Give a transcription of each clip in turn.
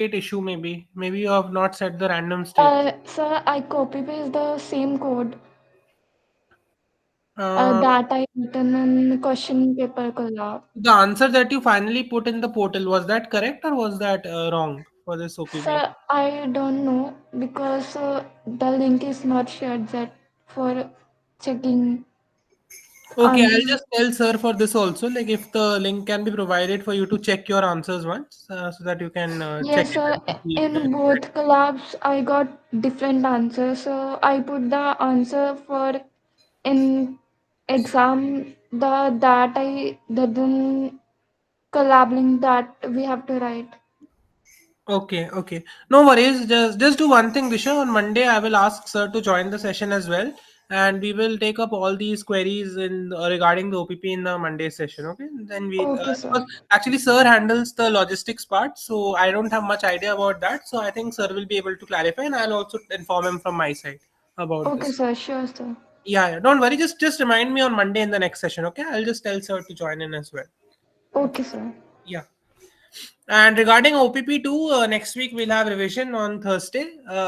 issue maybe. Maybe you have not set the random state. Sir, I copy paste the same code Uh, that I written in question paper collab. the answer that you finally put in the portal, was that correct or was that wrong for this OPP? Sir, I don't know because the link is not shared that for checking Okay, I'll answer. just tell sir for this also. Like if the link can be provided for you to check your answers once, so that you can check Yes, it sir. and see if there In is both collabs, I got different answers. So I put the answer for in exam the that I didn't collab link that we have to write. okay, okay. No worries. Just do one thing, Disha. On Monday, I will ask sir to join the session as well, and we will take up all these queries in regarding the OPP in the Monday session. Okay. Then we Okay, because sir. actually sir handles the logistics part, so I don't have much idea about that. So I think sir will be able to clarify, and I'll also inform him from my side about Okay, this. sir. Sure, sir. Yeah, yeah. Don't worry. Just remind me on Monday in the next session. Okay. I'll just tell sir to join in as well. Okay, sir. Yeah. And regarding OPP2, next week we'll have revision on Thursday.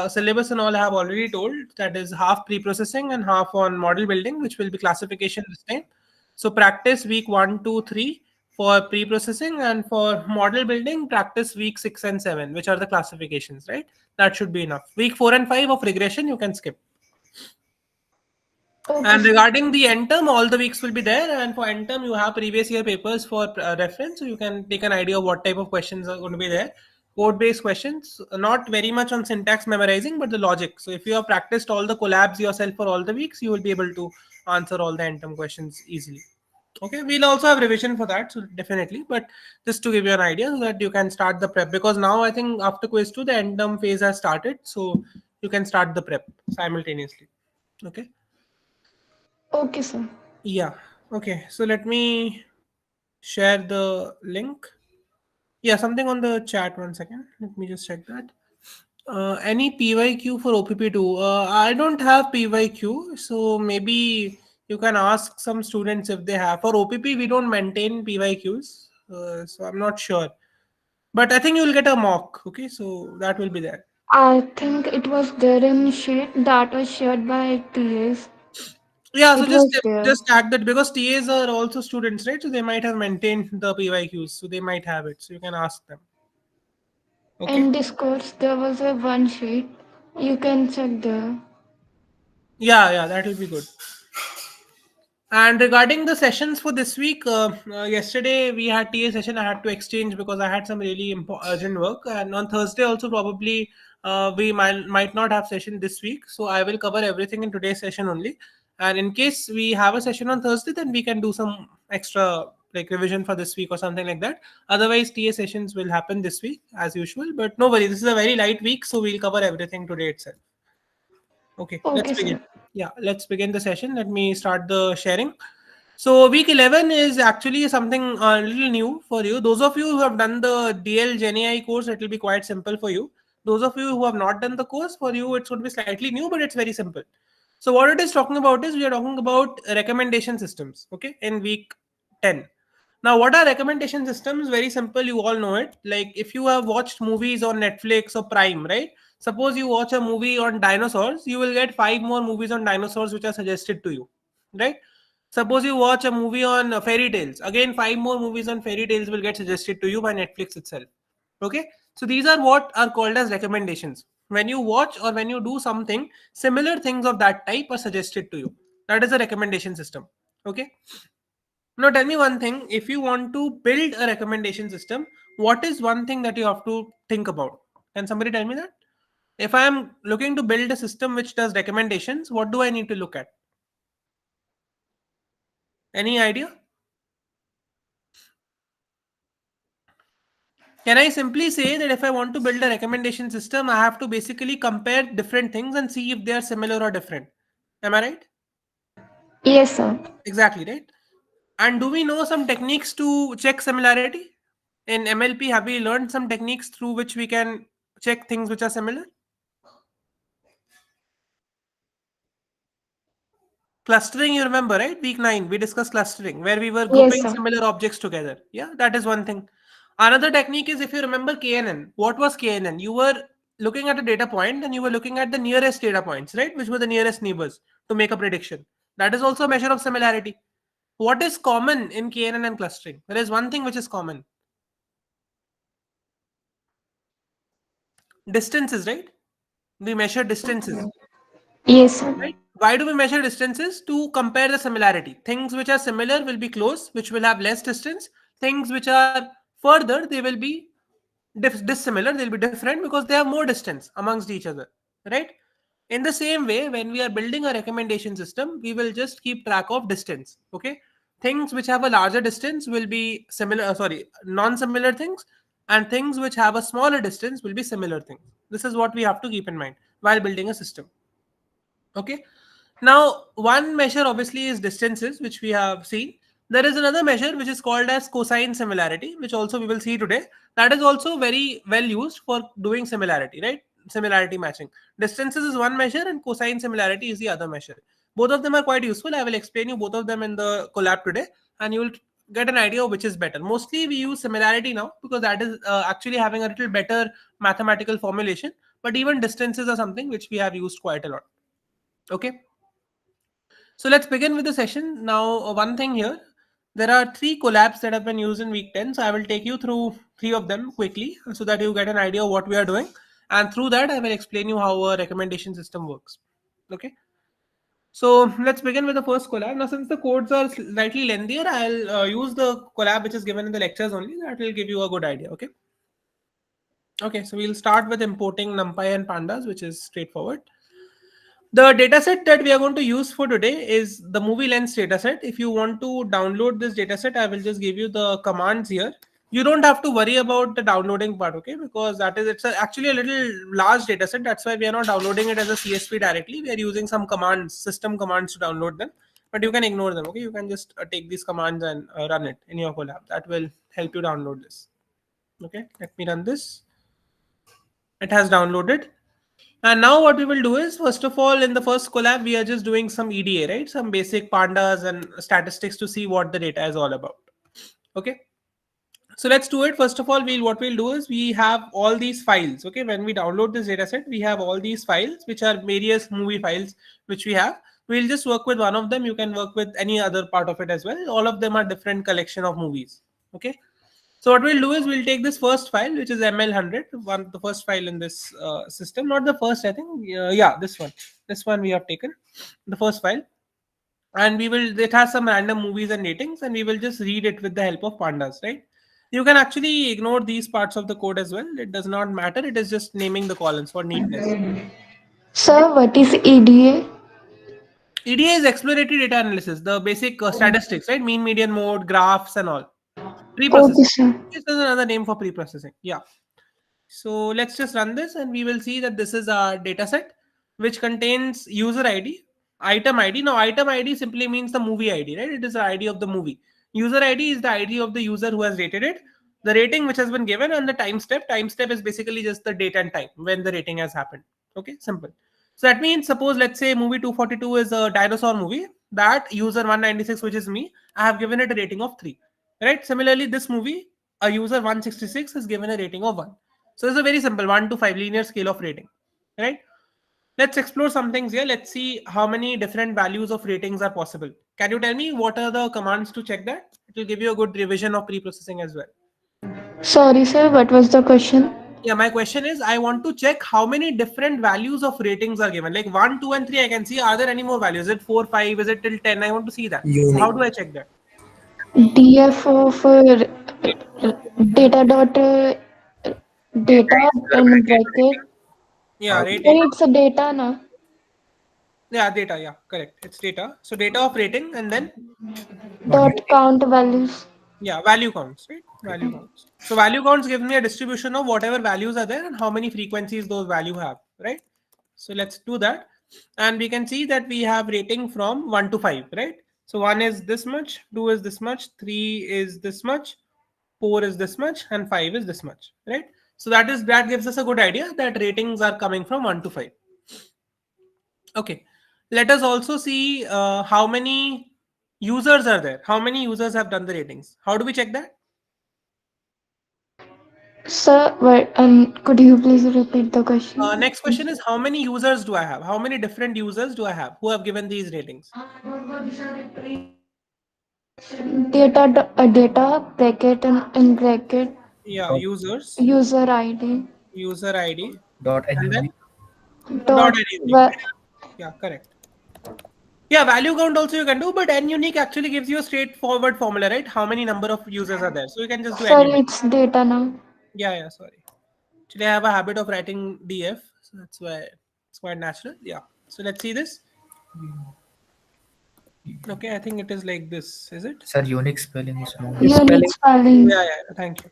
Syllabus and all I have already told. That is half pre-processing and half on model building, which will be classification this time. So practice week 1, 2, 3 for pre-processing, and for model building, practice week 6 and 7, which are the classifications, right? That should be enough. Week 4 and 5 of regression, you can skip. Okay, And sir. regarding the end term, all the weeks will be there. And for end term, you have previous year papers for reference, so you can take an idea of what type of questions are going to be there. Code-based questions, not very much on syntax memorizing, but the logic. So if you have practiced all the collabs yourself for all the weeks, you will be able to answer all the end term questions easily. Okay, we'll also have revision for that, so definitely. But just to give you an idea, so that you can start the prep, because now I think after quiz two, the end term phase has started, so you can start the prep simultaneously. Okay. Okay, sir. Yeah. Okay. So let me share the link. Yeah, something on the chat. One second. Let me just check that. Any PYQ for OPP2? I don't have PYQ, so maybe you can ask some students if they have. For OPP, we don't maintain PYQs, so I'm not sure. But I think you'll get a mock. Okay, so that will be there. I think it was there in sheet that was shared by TAs. Yeah, so It just was there. just tag that, because TAs are also students, right? So they might have maintained the PYQs, so they might have it. So you can ask them. Okay. In Discord, there was a one sheet. You can check there. Yeah, yeah, that will be good. And regarding the sessions for this week, yesterday we had TA session. I had to exchange because I had some really urgent work, and on Thursday also probably we might not have session this week. So I will cover everything in today's session only. And in case we have a session on Thursday, then we can do some extra like revision for this week or something like that. Otherwise, TA sessions will happen this week as usual. But no worry, this is a very light week, so we'll cover everything today itself. Okay, let's Okay, begin. sir. Yeah, let's begin the session. Let me start the sharing. So, week 11 is actually something a little new for you. Those of you who have done the DL Gen AI course, it will be quite simple for you. Those of you who have not done the course, for you, it's going to be slightly new, but it's very simple. So, what it is talking about is we are talking about recommendation systems, okay, in week 10. Now, what are recommendation systems? Very simple. You all know it. Like if you have watched movies on Netflix or Prime, right? Suppose you watch a movie on dinosaurs, you will get five more movies on dinosaurs which are suggested to you, right? Suppose you watch a movie on fairy tales, again, five more movies on fairy tales will get suggested to you by Netflix itself. Okay, so these are what are called as recommendations. When you watch or when you do something, similar things of that type are suggested to you. That is a recommendation system. Okay, now tell me one thing. If you want to build a recommendation system, what is one thing that you have to think about? Can somebody tell me that? If I am looking to build a system which does recommendations, what do I need to look at? Any idea? Can I simply say that if I want to build a recommendation system, I have to basically compare different things and see if they are similar or different? Am I right? Yes, sir. Exactly, right? And do we know some techniques to check similarity? In MLP, have we learned some techniques through which we can check things which are similar? Clustering, you remember, right? Week 9, we discussed clustering, where we were Yes, grouping sir. similar objects together. Yeah, that is one thing. Another technique is, if you remember KNN, what was KNN? You were looking at a data point and you were looking at the nearest data points, right? Which were the nearest neighbors to make a prediction. That is also a measure of similarity. What is common in KNN and clustering? There is one thing which is common: distances, right? We measure distances, Yes, sir. right? Why do we measure distances? To compare the similarity. Things which are similar will be close, which will have less distance. Things which are further, they will be dissimilar, they'll be different because they have more distance amongst each other, right? In the same way, when we are building a recommendation system, we will just keep track of distance. Okay, things which have a larger distance will be similar, sorry, non-similar things, and things which have a smaller distance will be similar things. This is what we have to keep in mind while building a system. Okay. Now, one measure obviously is distances, which we have seen. There is another measure which is called as cosine similarity, which also we will see today. That is also very well used for doing similarity, right? Similarity matching. Distances is one measure and cosine similarity is the other measure. Both of them are quite useful. I will explain you both of them in the collab today, and you will get an idea of which is better. Mostly we use similarity now because that is actually having a little better mathematical formulation. But even distances are something which we have used quite a lot. Okay. So let's begin with the session. Now, one thing here, there are three collabs that have been used in week 10. So I will take you through three of them quickly so that you get an idea of what we are doing. And through that, I will explain you how a recommendation system works. Okay. So let's begin with the first collab. Now, since the codes are slightly lengthier, I'll use the collab which is given in the lectures only. That will give you a good idea. Okay. Okay. So we'll start with importing NumPy and Pandas, which is straightforward. The dataset that we are going to use for today is the movie lens dataset. If you want to download this dataset, I will just give you the commands here. You don't have to worry about the downloading part, okay? Because that is actually a little large dataset. That's why we are not downloading it as a CSV directly. We are using some commands, system commands to download them. But you can ignore them, okay? You can just take these commands and run it in your collab. That will help you download this. Okay, let me run this. It has downloaded. And now what we will do is, first of all, in the first collab, we are just doing some EDA, right? Some basic pandas and statistics to see what the data is all about. Okay. So let's do it. First of all, what we'll do is we have all these files. Okay. When we download this data set, we have all these files, which are various movie files, which we have. We'll just work with one of them. You can work with any other part of it as well. All of them are different collection of movies. Okay. So what we'll do is we'll take this first file, which is ML100, the first file in this system, not the first, I think. Yeah, this one. This one we have taken, the first file, and it has some random movies and ratings, and we will just read it with the help of pandas, right? You can actually ignore these parts of the code as well. It does not matter. It is just naming the columns for neatness. Okay. Sir, what is EDA? EDA is exploratory data analysis, the basic statistics, right? Mean, median, mode, graphs, and all. Okay, Pre-processing. sir. This is another name for pre-processing. Yeah. So let's just run this and we will see that this is our data set which contains user ID, item ID. Now, item ID simply means the movie ID, right? It is the ID of the movie. User ID is the ID of the user who has rated it, the rating which has been given, and the time step. Time step is basically just the date and time when the rating has happened. Okay, simple. So that means, suppose, let's say movie 242 is a dinosaur movie. That user 196, which is me, I have given it a rating of 3. Right? Similarly, this movie, a user 166 is given a rating of 1. So it's a very simple 1 to 5 linear scale of rating, right? Let's explore some things here. Let's see how many different values of ratings are possible. Can you tell me what are the commands to check that? It will give you a good revision of pre-processing as well. Sorry, sir, what was the question? Yeah, my question is, I want to check how many different values of ratings are given. Like 1, 2, and 3, I can see. Are there any more values? Is it 4, 5? Is it till 10? I want to see that. So how do I check that? DF of data dot data in bracket. Yeah, Sir, rating. it's a data na. Yeah, data. Yeah, correct. It's data. So data of rating and then Dot count values. yeah, value counts, right? Value counts. So value counts gives me a distribution of whatever values are there and how many frequencies those value have, right? So let's do that. And we can see that we have rating from 1 to 5, right? So 1 is this much, 2 is this much, 3 is this much, 4 is this much, and 5 is this much, right? So that gives us a good idea that ratings are coming from 1 to 5. Okay. Let us also see how many users are there. How many users have done the ratings? How do we check that? Sir, could you please repeat the question? Next question is, how many users do I have? How many different users do I have who have given these ratings? Data bracket and in bracket Yeah, Dot, users, user ID user ID, dot and and then unique. dot dot and unique. Yeah, correct. Yeah, value count also you can do, but n unique actually gives you a straightforward formula, right? How many number of users are there? So you can just do n sorry, unique. it's data now. Yeah, sorry. Actually, I have a habit of writing df, so that's why it's quite natural. Yeah. So let's see this. Okay, I think it is like this. Is it? Sir, unique spelling is no. It's Unique spelling. spelling. Thank you.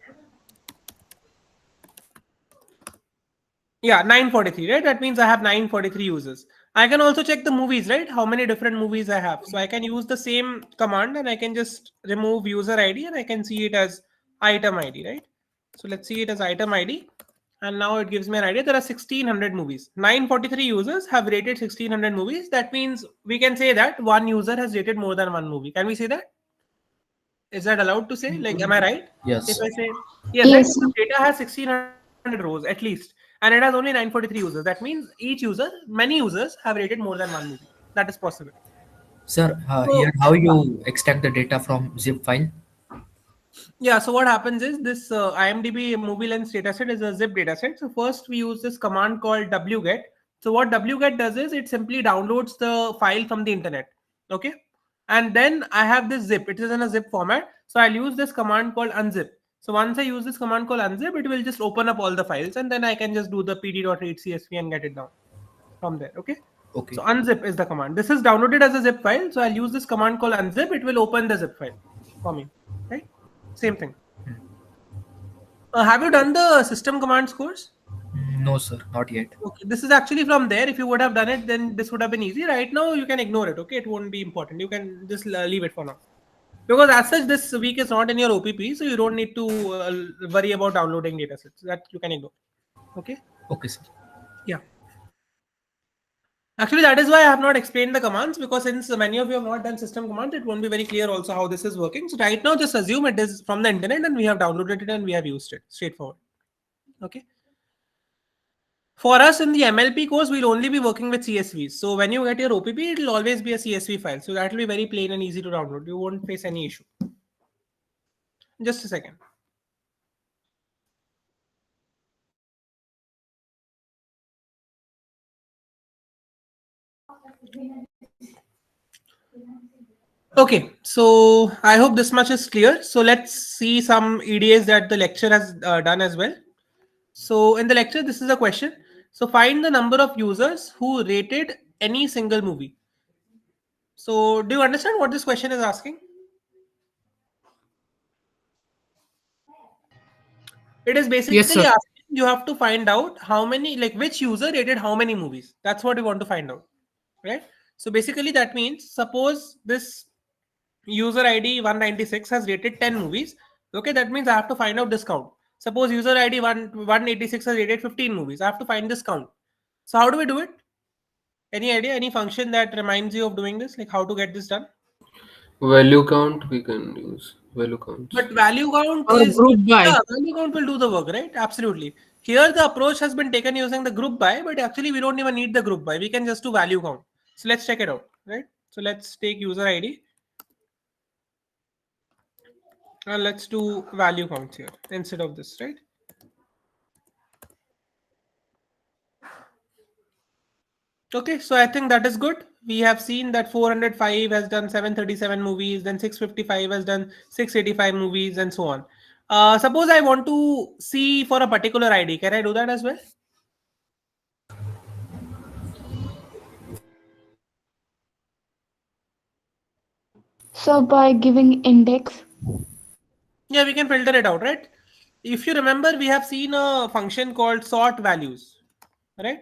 Yeah, 943, right? That means I have 943 users. I can also check the movies, right? How many different movies I have. So I can use the same command and I can just remove user ID and I can see it as item ID, right? So let's see it as item ID. And now it gives me an idea. There are 1600 movies. 943 users have rated 1600 movies. That means we can say that one user has rated more than one movie. Can we say that? Is that allowed to say? Like, am I right? If Yes. I say yes, right? Yes, Because data has 1600 rows at least, and it has only 943 users. That means each user, many users have rated more than one movie. That is possible. Sir, So here how yeah, you extract the data from zip file? yeah. So what happens is this IMDb movie lens dataset is a zip dataset. So first we use this command called wget. So what wget does is it simply downloads the file from the internet. Okay, and then I have this zip. It is in a zip format. So I'll use this command called unzip. So once I use this command called unzip, it will just open up all the files, and then I can just do the pd.read csv and get it down from there. Okay. So Okay. unzip is the command. This is downloaded as a zip file. So I'll use this command called unzip. It will open the zip file for me. Right. Same thing. Have you done the system commands course? No, sir, not yet. Okay, this is actually from there. If you would have done it, then this would have been easy. Right now, you can ignore it. Okay, it won't be important. You can just leave it for now. Because as such, this week is not in your OPP, so you don't need to worry about downloading datasets. That you can ignore. Okay. Okay, sir. Yeah. Actually, that is why I have not explained the commands, because since many of you have not done system commands, it won't be very clear also how this is working. So right now, just assume it is from the internet and we have downloaded it and we have used it. Straightforward. Okay. For us in the MLP course, we'll only be working with CSVs. So when you get your OPP, it will always be a CSV file. So that will be very plain and easy to download. You won't face any issue. Just a second. Okay, so I hope this much is clear. So let's see some EDAs that the lecture has done as well. So in the lecture, this is a question. So find the number of users who rated any single movie. So do you understand what this question is asking? It is Yes, basically sir. asking you have to find out how many, like which user rated how many movies. That's what we want to find out, right? So basically that means suppose this user ID 196 has rated 10 movies. Okay, that means I have to find out this count. Suppose user ID 186 has rated 15 movies. I have to find this count. So how do we do it? Any idea? Any function that reminds you of doing this? Like how to get this done? Value count we can use. Value counts. But value count Or is, group by. yeah, value count will do the work, right? Absolutely. Here the approach has been taken using the group by, but actually we don't even need the group by. We can just do value count. So let's check it out, right? So let's take user ID and let's do value counts here instead of this, right? Okay, so I think that is good. We have seen that 405 has done 737 movies, then 655 has done 685 movies, and so on. Suppose I want to see for a particular ID. Can I do that as well? so by giving index. Yeah, we can filter it out, right? If you remember, we have seen a function called sort values, right?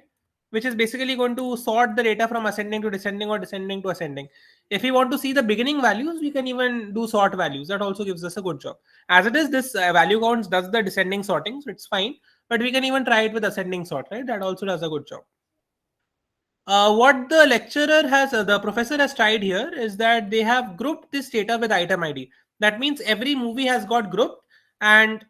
Which is basically going to sort the data from ascending to descending or descending to ascending. If we want to see the beginning values, we can even do sort values. That also gives us a good job. As it is, this value counts does the descending sorting, so it's fine. But we can even try it with ascending sort, right? That also does a good job. What the lecturer has, the professor has tried here is that they have grouped this data with item ID. That means every movie has got grouped, and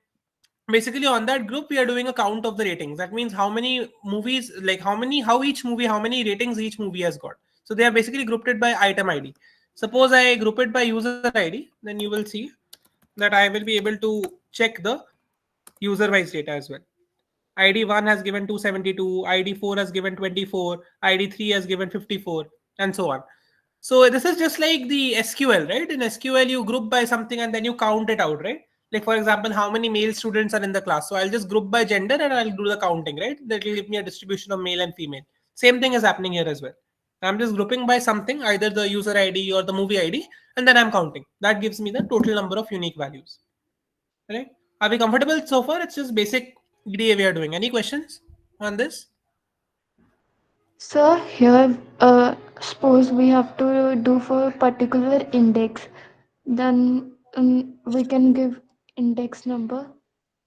basically on that group we are doing a count of the ratings. That means how many movies, like how each movie, how many ratings each movie has got. So they are basically grouped it by item ID. Suppose I group it by user ID, then you will see that I will be able to check the user wise data as well. ID1 has given 272, ID4 has given 24, ID3 has given 54, and so on. So this is just like the SQL, right? In SQL, you group by something and then you count it out, right? Like for example, how many male students are in the class. So I'll just group by gender and I'll do the counting, right? That will give me a distribution of male and female. Same thing is happening here as well. I'm just grouping by something, either the user ID or the movie ID, and then I'm counting. That gives me the total number of unique values. Right? Are we comfortable so far? It's just basic EDA we are doing. Any questions on this? So here, suppose we have to do for particular index, then we can give index number.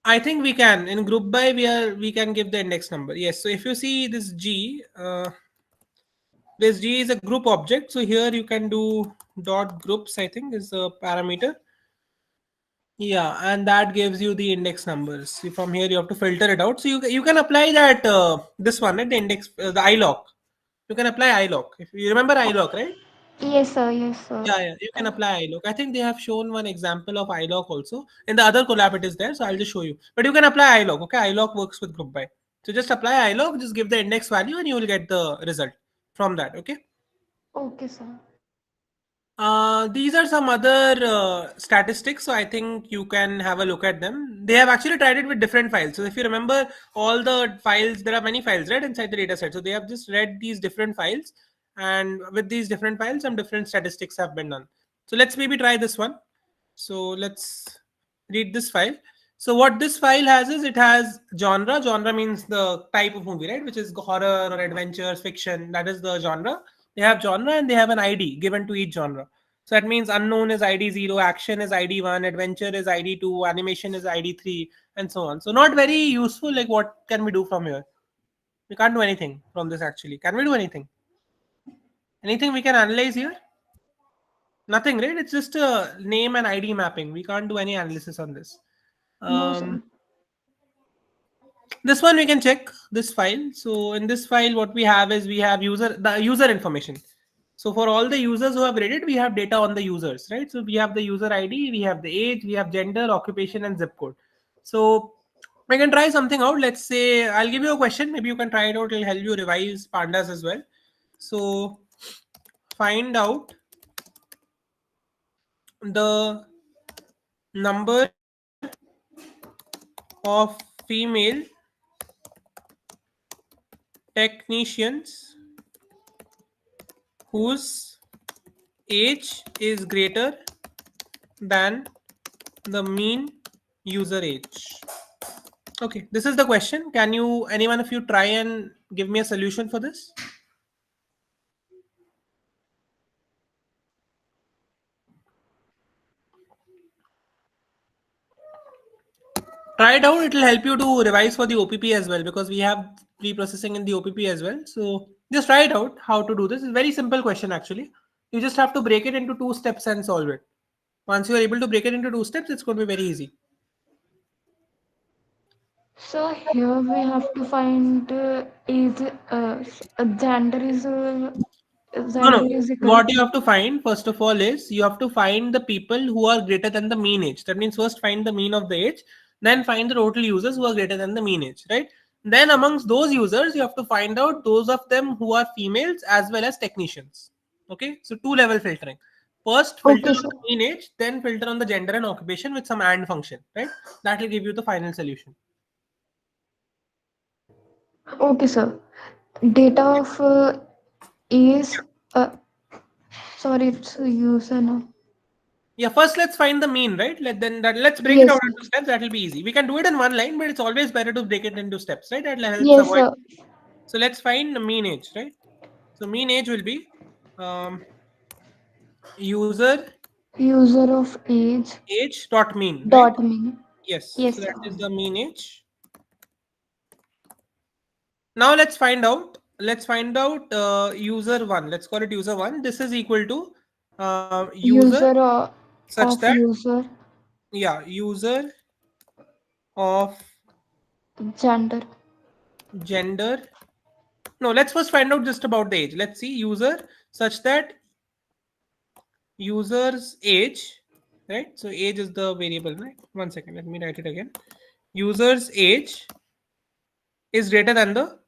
I think we can in group by we can give the index number. Yes. So if you see this G is a group object. So here you can do dot groups. I think is the parameter. Yeah, and that gives you the index numbers. See, from here you have to filter it out. So you can apply that this one, right? The index, the iLock. You can apply iLock if you remember iLock, right? Yes, sir. Yes, sir. Yeah, you can apply iLock. I think they have shown one example of iLock also. In the other collab, it is there, so I'll just show you. But you can apply iLock, okay? iLock works with group by. So just apply iLock, just give the index value, and you will get the result from that, okay? Okay, sir. These are some other statistics, so I think you can have a look at them. They have actually tried it with different files. So if you remember all the files, there are many files, right, inside the data set. So they have just read these different files, and with these different files, some different statistics have been done. So let's maybe try this one. So let's read this file. So what this file has is it has genre. Genre means the type of movie, right, which is horror or adventure, fiction. That is the genre. They have genre and they have an ID given to each genre. So that means unknown is ID 0, action is ID 1, adventure is ID 2, animation is ID 3, and so on. So not very useful. Like what can we do from here? We can't do anything from this actually. Can we do anything? Anything we can analyze here? Nothing, right? It's just a name and ID mapping. We can't do any analysis on this. No, sir. This one we can check this file. So in this file, what we have is we have the user information. So for all the users who have read it, we have data on the users, right? So we have the user ID, we have the age, we have gender, occupation, and zip code. So we can try something out. Let's say I'll give you a question. Maybe you can try it out. It'll help you revise pandas as well. So find out the number of female technicians whose age is greater than the mean user age. Okay, this is the question. Can you, anyone of you, try and give me a solution for this? Try it out. It will help you to revise for the OPP as well, because we have pre-processing in the OPP as well. So just try it out how to do this. It's a very simple question actually. You just have to break it into 2 steps and solve it. Once you are able to break it into 2 steps, it's going to be very easy. So here we have to find is gender is No. gender is equal. What you have to find, first of all, is you have to find the people who are greater than the mean age. That means first find the mean of the age, then find the total users who are greater than the mean age, right? Then amongst those users, you have to find out those of them who are females as well as technicians. Okay, so 2-level filtering. First filter Okay, on sir. the mean age, then filter on the gender and occupation with some AND function, right? That will give you the final solution. Okay, sir. Data of is sorry, it's user now. Yeah, first let's find the mean, right? Let's break it Yes, out into steps. That will be easy. We can do it in one line, but it's always better to break it into steps, right? That helps yes, avoid. sir. So let's find the mean age, right? So mean age will be user User of age dot mean, right? dot mean. Yes. Yes, So sir. that is the mean age. Now let's find out. Let's find out user one. Let's call it user one. This is equal to user User such of that user user of Gender. gender. No, let's first find out just about the age. Let's see user such that user's age, right? So age is the variable, right? One second, let me write it again. User's age is greater than the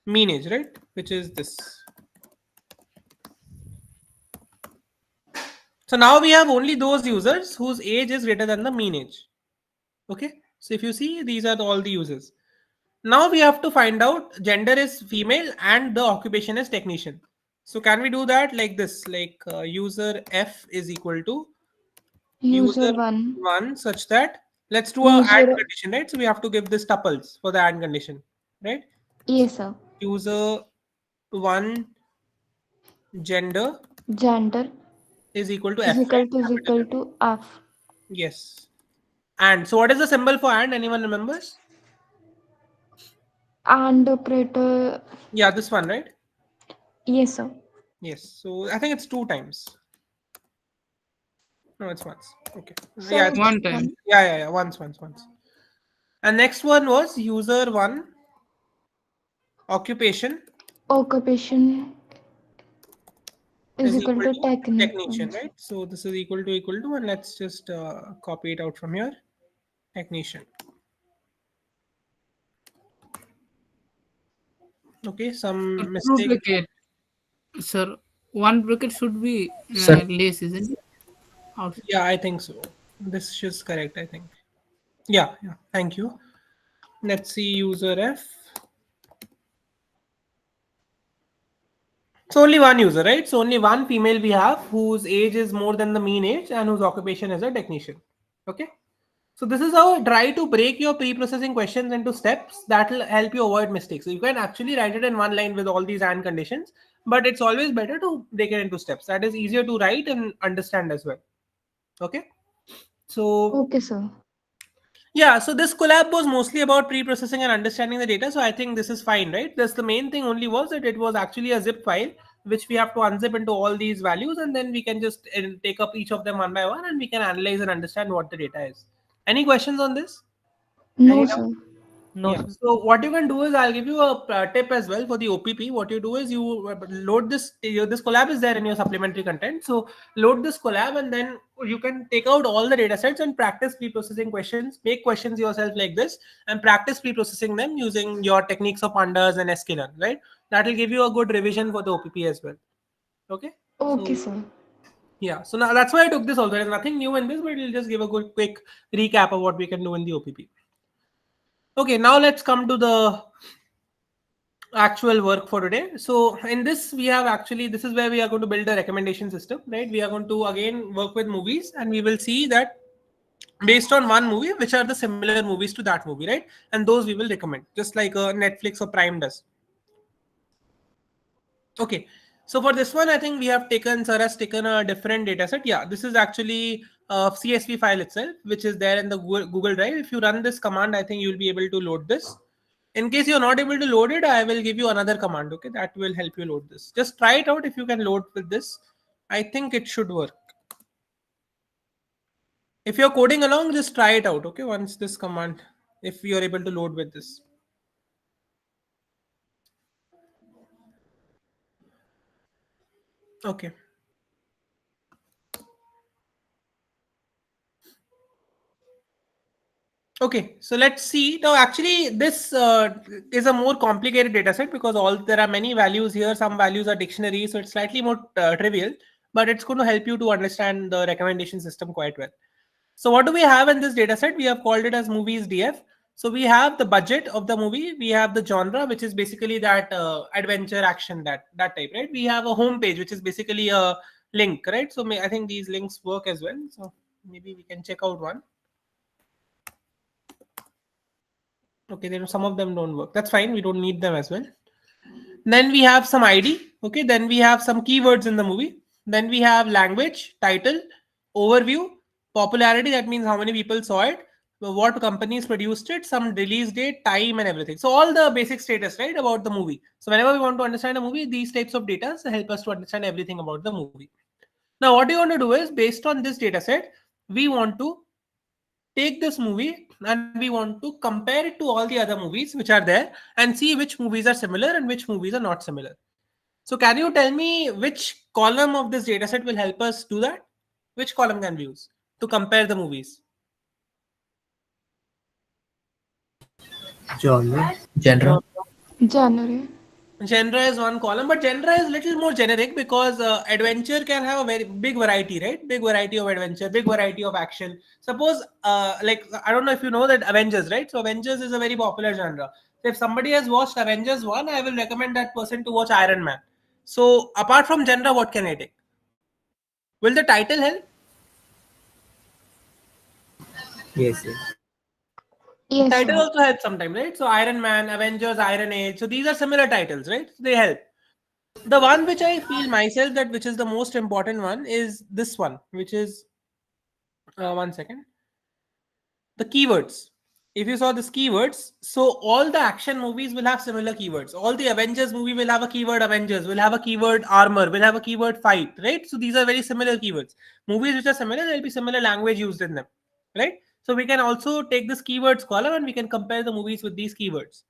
mean age, right? Which is this. So now we have only those users whose age is greater than the mean age. Okay. So if you see, these are all the users. Now we have to find out gender is female and the occupation is technician. So can we do that like this? Like user F is equal to User user 1. 1 such that let's do a User. AND condition, right? So we have to give this tuples for the AND condition, right? Yes, sir. User 1 gender Gender is equal to is F, right? equal Capital F. to F. Yes. And so what is the symbol for AND? Anyone remembers? And operator. Yeah, this one, right? Yes, sir. Yes. So I think it's 2 times. No, it's once. Okay. Sir, Yeah, it's One time. yeah. Once. And next one was user 1 occupation Occupation is is equal equal to to technician, technician. right? So this is equal to, and let's just copy it out from here. Technician. Okay, some Two mistake. bracket. Sir, one bracket should be Sir. less, isn't it? Outside. Yeah, I think so. This is correct, I think. Yeah. Thank you. Let's see user F. So only one user, right? So only one female we have whose age is more than the mean age and whose occupation is a technician. Okay. So this is how I try to break your pre-processing questions into steps that will help you avoid mistakes. So you can actually write it in one line with all these and conditions, but it's always better to break it into steps. That is easier to write and understand as well. Okay. So Okay, sir. yeah, so this collab was mostly about pre-processing and understanding the data. So I think this is fine, right? That's the main thing only was that it was actually a zip file, which we have to unzip into all these values, and then we can just take up each of them one by one, and we can analyze and understand what the data is. Any questions on this? No, Any sir. No, Yeah. sir. So what you can do is I'll give you a tip as well for the OPP. What you do is you load this. This collab is there in your supplementary content. So load this collab and then you can take out all the data sets and practice pre-processing questions. Make questions yourself like this and practice pre-processing them using your techniques of pandas and sklearn. Right. That will give you a good revision for the OPP as well. Okay. Okay, So sir. yeah. So now that's why I took this also. There's nothing new in this, but it'll just give a good quick recap of what we can do in the OPP. Okay, now let's come to the actual work for today. So in this, we have actually, this is where we are going to build a recommendation system, right? We are going to again work with movies and we will see that based on one movie, which are the similar movies to that movie, right? And those we will recommend, just like Netflix or Prime does. Okay. So for this one, I think we have taken, Sir has taken a different data set. Yeah, this is actually a CSV file itself, which is there in the Google Drive. If you run this command, I think you'll be able to load this. In case you're not able to load it, I will give you another command. Okay, that will help you load this. Just try it out if you can load with this. I think it should work. If you're coding along, just try it out. Okay, once this command, if you're able to load with this. Okay. Okay, so let's see. Now, actually, this is a more complicated data set because there are many values here. Some values are dictionaries, so it's slightly more trivial, but it's going to help you to understand the recommendation system quite well. So what do we have in this data set? We have called it as movies DF. So we have the budget of the movie. We have the genre, which is basically that adventure action, that type, right? We have a home page, which is basically a link, right? So I think these links work as well. So maybe we can check out one. Okay, then some of them don't work. That's fine. We don't need them as well. Then we have some ID. Okay, then we have some keywords in the movie. Then we have language, title, overview, popularity. That means how many people saw it, what companies produced it, some release date, time, and everything. So all the basic status, right, about the movie. So whenever we want to understand a movie, these types of data help us to understand everything about the movie. Now, what you want to do is based on this data set, we want to take this movie and we want to compare it to all the other movies which are there and see which movies are similar and which movies are not similar. So can you tell me which column of this dataset will help us do that? Which column can we use to compare the movies? Genre. January. Genre is one column, but genre is little more generic because adventure can have a very big variety, right? Big variety of adventure, big variety of action. Suppose, like, I don't know if you know that Avengers, right? So Avengers is a very popular genre. So if somebody has watched Avengers 1, I will recommend that person to watch Iron Man. So apart from genre, what can I take? Will the title help? Yes, yes. Yes, Title sir. also helps sometimes, right? So Iron Man, Avengers, Iron Age. So these are similar titles, right? They help. The one which I feel myself that which is the most important one is this one, which is 1 second. The keywords. If you saw this keywords, so all the action movies will have similar keywords. All the Avengers movie will have a keyword Avengers, will have a keyword armor, will have a keyword fight, right? So these are very similar keywords. Movies which are similar, there will be similar language used in them, right? So we can also take this keywords column and we can compare the movies with these keywords.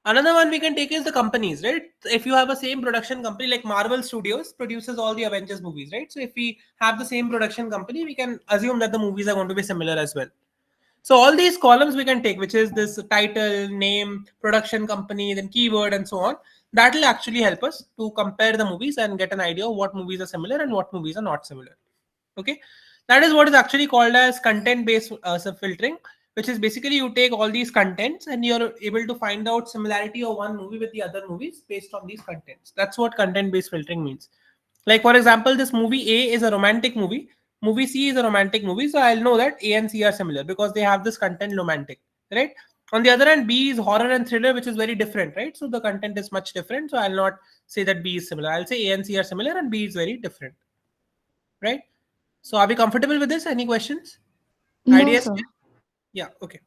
Another one we can take is the companies, right? If you have a same production company like Marvel Studios produces all the Avengers movies, right? So if we have the same production company, we can assume that the movies are going to be similar as well. So all these columns we can take, which is this title, name, production company, then keyword and so on. That will actually help us to compare the movies and get an idea of what movies are similar and what movies are not similar. Okay, that is what is actually called as content based filtering, which is basically you take all these contents and you're able to find out similarity of one movie with the other movies based on these contents. That's what content based filtering means. Like for example, this movie A is a romantic movie, movie C is a romantic movie, so I'll know that A and C are similar because they have this content romantic, right? On the other hand, B is horror and thriller, which is very different, right? So the content is much different, so I'll not say that B is similar. I'll say A and C are similar and B is very different, right? So are we comfortable with this? Any questions? No, Ideas? sir. Yeah, okay.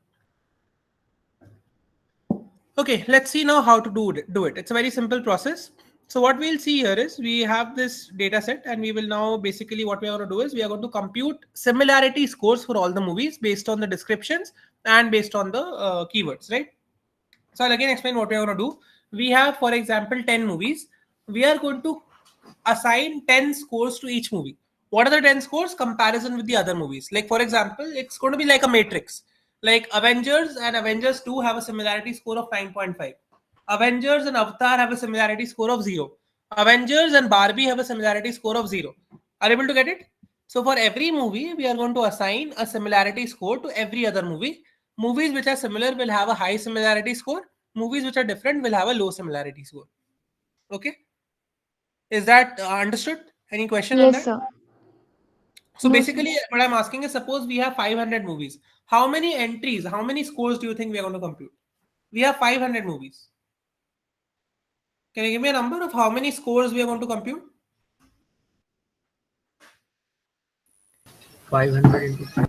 Okay, let's see now how to do it. It's a very simple process. So what we'll see here is we have this data set and we will now basically what we are going to do is we are going to compute similarity scores for all the movies based on the descriptions and based on the keywords, right? So I'll again explain what we are going to do. We have, for example, 10 movies. We are going to assign 10 scores to each movie. What are the 10 scores? Comparison with the other movies. Like, for example, it's going to be like a matrix. Like Avengers and Avengers 2 have a similarity score of 9.5. Avengers and Avatar have a similarity score of 0. Avengers and Barbie have a similarity score of 0. Are you able to get it? So for every movie, we are going to assign a similarity score to every other movie. Movies which are similar will have a high similarity score. Movies which are different will have a low similarity score. Okay. Is that understood? Any question on Yes, that? sir. So No, sir. basically, what I'm asking is suppose we have 500 movies. How many entries, how many scores do you think we are going to compute? We have 500 movies. Can you give me a number of how many scores we are going to compute? 500 into 5.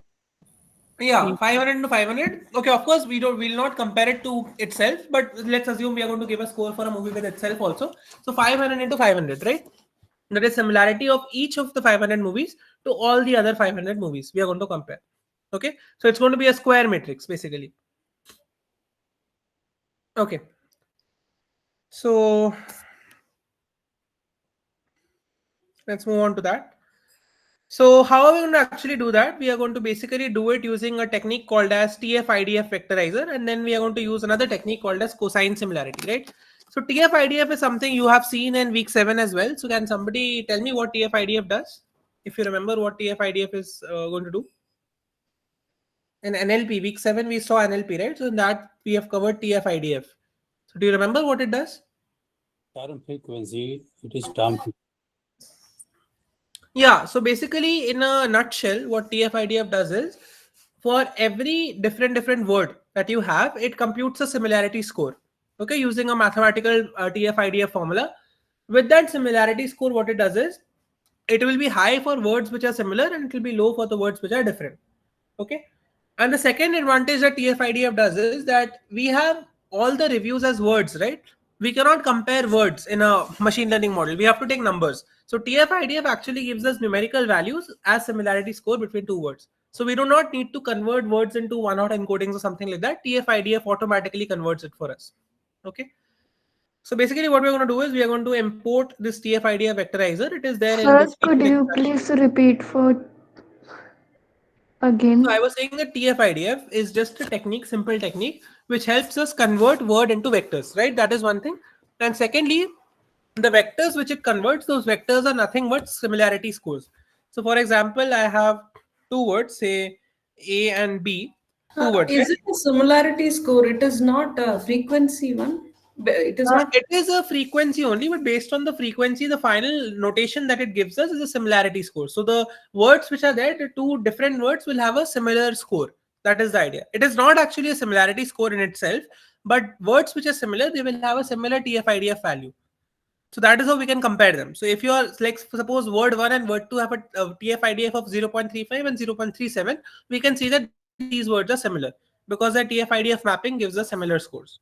Yeah, 500 into 500. Okay, of course, we'll not compare it to itself, but let's assume we are going to give a score for a movie with itself also. So 500 into 500, right? That is similarity of each of the 500 movies to all the other 500 movies we are going to compare. Okay, so it's going to be a square matrix basically. Okay, so let's move on to that. So how are we going to actually do that? We are going to basically do it using a technique called as TF-IDF vectorizer, and then we are going to use another technique called as cosine similarity, right? So TF-IDF is something you have seen in week 7 as well. So can somebody tell me what TF-IDF does? If you remember what TF-IDF is going to do? In NLP, week 7 we saw NLP, right? So in that we have covered TF-IDF. So do you remember what it does? Current frequency, it is term. Yeah, so basically in a nutshell, what TF-IDF does is for every different word that you have, it computes a similarity score. Okay, using a mathematical TF-IDF formula. With that similarity score, what it does is it will be high for words which are similar and it will be low for the words which are different. Okay, and the second advantage that TF-IDF does is that we have all the reviews as words, right? We cannot compare words in a machine learning model. We have to take numbers. So TF-IDF actually gives us numerical values as similarity score between two words. So we do not need to convert words into one-hot encodings or something like that. TF-IDF automatically converts it for us. Okay. So basically what we're going to do is we are going to import this TF-IDF vectorizer. It is there in the Sir, could statement you extraction. please repeat for So I again? was saying that TF-IDF is just a technique, simple technique, which helps us convert word into vectors, right? That is one thing. And secondly, the vectors which it converts, those vectors are nothing but similarity scores. So for example, I have two words, say A and B, two words, right? Is it a similarity score? It is not a frequency one. It is not. It is a frequency only, but based on the frequency, the final notation that it gives us is a similarity score. So the words which are there, the two different words will have a similar score. That is the idea. It is not actually a similarity score in itself, but words which are similar, they will have a similar TF-IDF value. So that is how we can compare them. So if you are, like, suppose word 1 and word 2 have a TF-IDF of 0.35 and 0.37, we can see that these words are similar because the TF-IDF mapping gives us similar scores.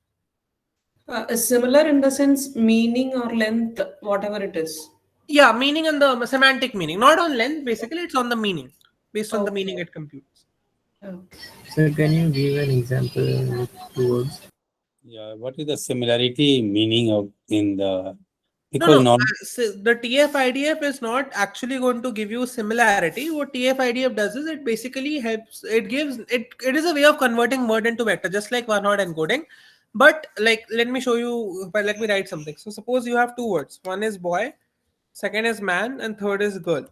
Similar in the sense meaning or length, whatever it is. Yeah, meaning and the semantic meaning, not on length. Basically, it's on the meaning. Based on the meaning, it computes. Okay. So can you give an example with two words? Yeah, what is the similarity meaning of in the No, because so the TF-IDF is not actually going to give you similarity. What TF-IDF does is it basically helps. It gives it. It is a way of converting word into vector, just like one-hot encoding. But like, let me show you. Let me write something. So suppose you have two words. One is boy, second is man, and third is girl.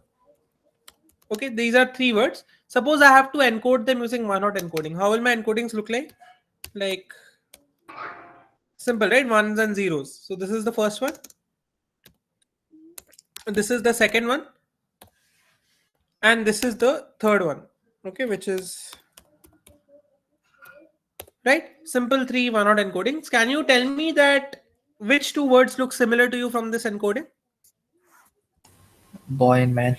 Okay, these are three words. Suppose I have to encode them using one-hot encoding. How will my encodings look like? Like, simple, right? Ones and zeros. So this is the first one. This is the second one. And this is the third one. Okay, which is, right? Simple three one-hot encodings. Can you tell me that which two words look similar to you from this encoding? Boy and man.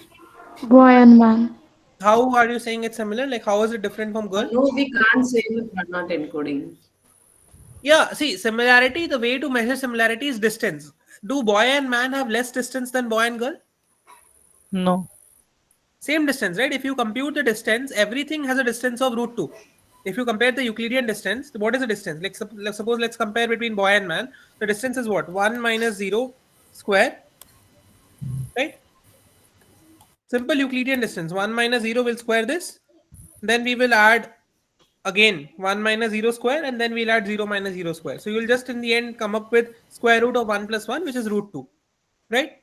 Boy and man. How are you saying it's similar? Like, how is it different from girl? No, we can't say with not encoding. Yeah, see, similarity, the way to measure similarity is distance. Do boy and man have less distance than boy and girl? No. Same distance, right? If you compute the distance, everything has a distance of root 2. If you compare the Euclidean distance, what is the distance? Like, suppose let's compare between boy and man. The distance is what? 1 minus 0 square, right? Simple Euclidean distance. 1 minus 0 will square this. Then we will add again 1 minus 0 square, and then we'll add 0 minus 0 square. So you will just in the end come up with square root of 1 plus 1, which is root 2, right?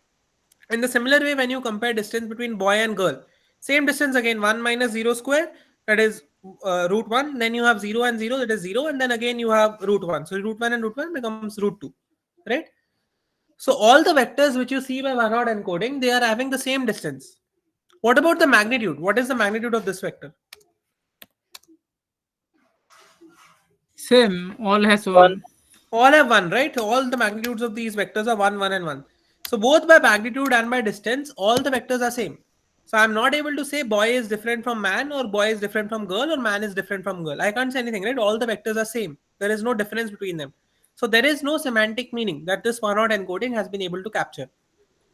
In the similar way, when you compare distance between boy and girl, same distance again, 1 minus 0 square, that is root 1. Then you have 0 and 0, that is 0. And then again you have root 1. So root 1 and root 1 becomes root 2, right? So all the vectors which you see by one-hot encoding, they are having the same distance. What about the magnitude? What is the magnitude of this vector? Same. All has one. All have 1, right? All the magnitudes of these vectors are 1, 1 and 1. So both by magnitude and by distance, all the vectors are same. So I'm not able to say boy is different from man, or boy is different from girl, or man is different from girl. I can't say anything, right? All the vectors are same. There is no difference between them. So there is no semantic meaning that this one-hot encoding has been able to capture.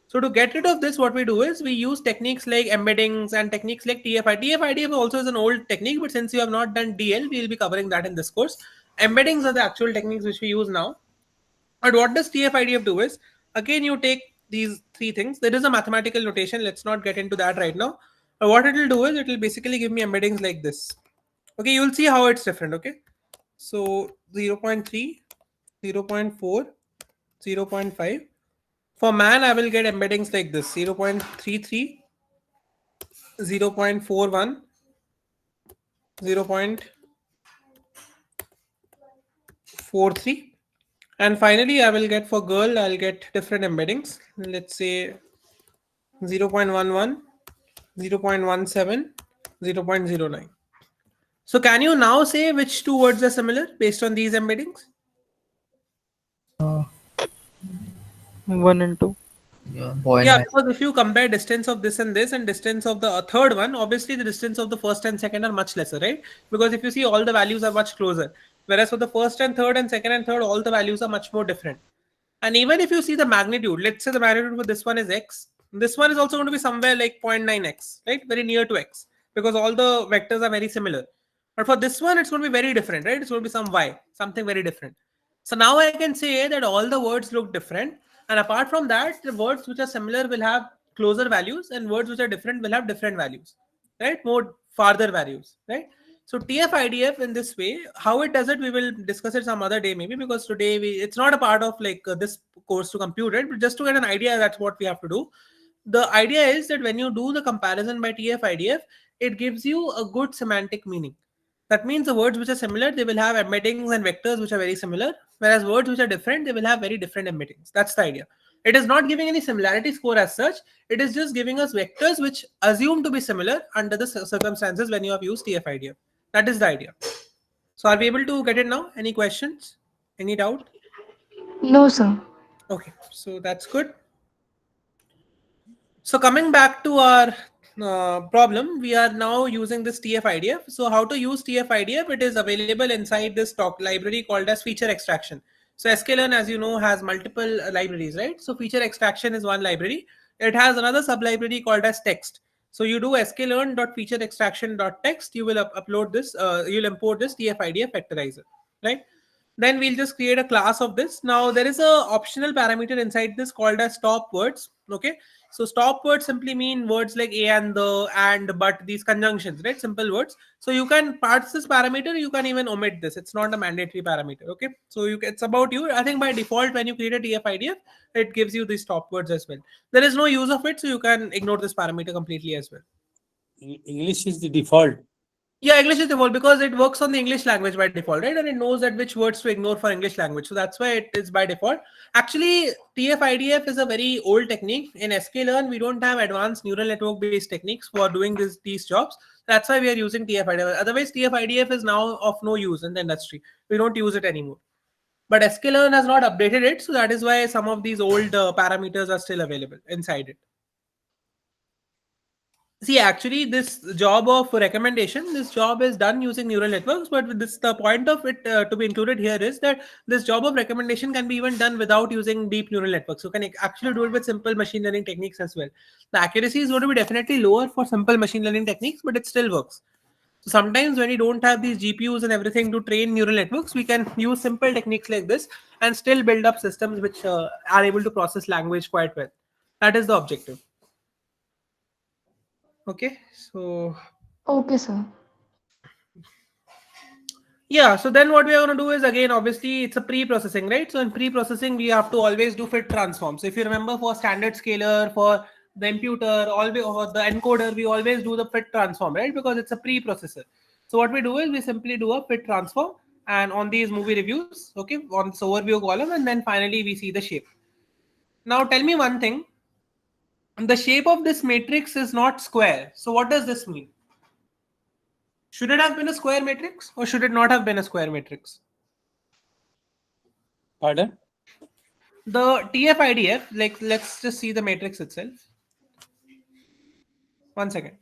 So to get rid of this, what we do is we use techniques like embeddings and techniques like TF-IDF. TF-IDF also is an old technique, but since you have not done DL, we will be covering that in this course. Embeddings are the actual techniques which we use now. But what does TF-IDF do is, again, you take these three things. There is a mathematical notation. Let's not get into that right now. But what it will do is it will basically give me embeddings like this. Okay, you will see how it's different. Okay, so 0.3, 0.4, 0.5. For man, I will get embeddings like this: 0.33, 0.41, 0.43. And finally, I will get for girl, I'll get different embeddings. Let's say 0.11, 0.17, 0.09. So can you now say which two words are similar based on these embeddings? 1 and 2. Yeah, boy and Yeah, man. because if you compare distance of this and this and distance of the third one, obviously the distance of the first and second are much lesser, right? Because if you see, all the values are much closer. Whereas for the first and third and second and third, all the values are much more different. And even if you see the magnitude, let's say the magnitude for this one is x, this one is also going to be somewhere like 0.9x, right? Very near to x. because all the vectors are very similar. But for this one, it's going to be very different, right? It's going to be some y, something very different. So now I can say that all the words look different. And apart from that, the words which are similar will have closer values, and words which are different will have different values, right? More farther values, right? So TF-IDF in this way, how it does it, we will discuss it some other day maybe, because today it's not a part of like this course to compute it, but just to get an idea, that's what we have to do. The idea is that when you do the comparison by TF-IDF, it gives you a good semantic meaning. That means the words which are similar, they will have embeddings and vectors which are very similar, whereas words which are different, they will have very different embeddings. That's the idea. It is not giving any similarity score as such. It is just giving us vectors which assume to be similar under the circumstances when you have used TF-IDF. That is the idea. So are we able to get it now? Any questions? Any doubt? No, sir. Okay, so that's good. So coming back to our problem, we are now using this TF-IDF. So how to use TF-IDF? It is available inside this talk library called as feature extraction. So sklearn, as you know, has multiple libraries, right? So feature extraction is one library. It has another sub-library called as text. So you do sklearn.featureextraction.text, you will upload this, you'll import this TF-IDF vectorizer, right? Then we'll just create a class of this. Now there is a optional parameter inside this called as stop words. Okay, so stop words simply mean words like a and the, and, but, these conjunctions, right? Simple words. So you can parse this parameter, you can even omit this. It's not a mandatory parameter. Okay, so it's about you. I think by default when you create a TF-IDF, it gives you these stop words as well. There is no use of it, so you can ignore this parameter completely as well. English is the default. Yeah, English is default because it works on the English language by default, right? And it knows that which words to ignore for English language. So that's why it is by default. Actually, TF-IDF is a very old technique. In sklearn, we don't have advanced neural network based techniques for doing these jobs. That's why we are using TF-IDF. Otherwise, TF-IDF is now of no use in the industry. We don't use it anymore. But sklearn has not updated it. So that is why some of these old parameters are still available inside it. See, actually, this job of recommendation, this job is done using neural networks, but with this, the point of it to be included here is that this job of recommendation can be even done without using deep neural networks. So can actually do it with simple machine learning techniques as well. The accuracy is going to be definitely lower for simple machine learning techniques, but it still works. So sometimes when we don't have these GPUs and everything to train neural networks, we can use simple techniques like this and still build up systems which are able to process language quite well. That is the objective. Okay, so Okay, sir. yeah, so then what we are going to do is, again, obviously it's a pre-processing, right? So in pre-processing, we have to always do fit transforms. So if you remember, for standard scaler, for the imputer, always, or the encoder, we always do the fit transform, right? Because it's a pre-processor. So what we do is we simply do a fit transform, and on these movie reviews, okay, on this overview column, and then finally we see the shape. Now tell me one thing. The shape of this matrix is not square. So what does this mean? Should it have been a square matrix or should it not have been a square matrix? Pardon? The TF-IDF, like, let's just see the matrix itself. 1 second.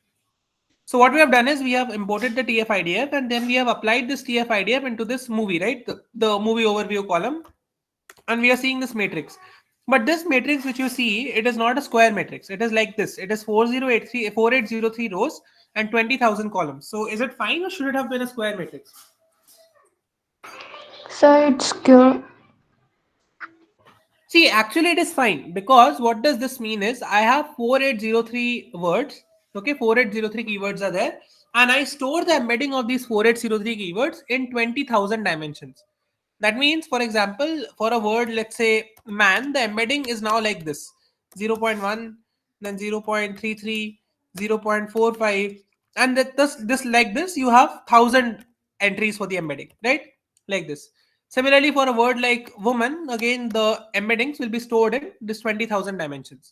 So what we have done is we have imported the TF-IDF and then we have applied this TF-IDF into this movie, right? The movie overview column. And we are seeing this matrix. But this matrix which you see, it is not a square matrix. It is like this. It is 4803 rows and 20,000 columns. So is it fine or should it have been a square matrix? Sir, it's square. See, actually it is fine, because what does this mean is I have 4803 words. Okay, 4803 keywords are there. And I store the embedding of these 4803 keywords in 20,000 dimensions. That means, for example, for a word, let's say man, the embedding is now like this: 0.1, then 0.33, 0.45, and this like this, you have 1,000 entries for the embedding, right? Like this. Similarly, for a word like woman, again, the embeddings will be stored in this 20,000 dimensions.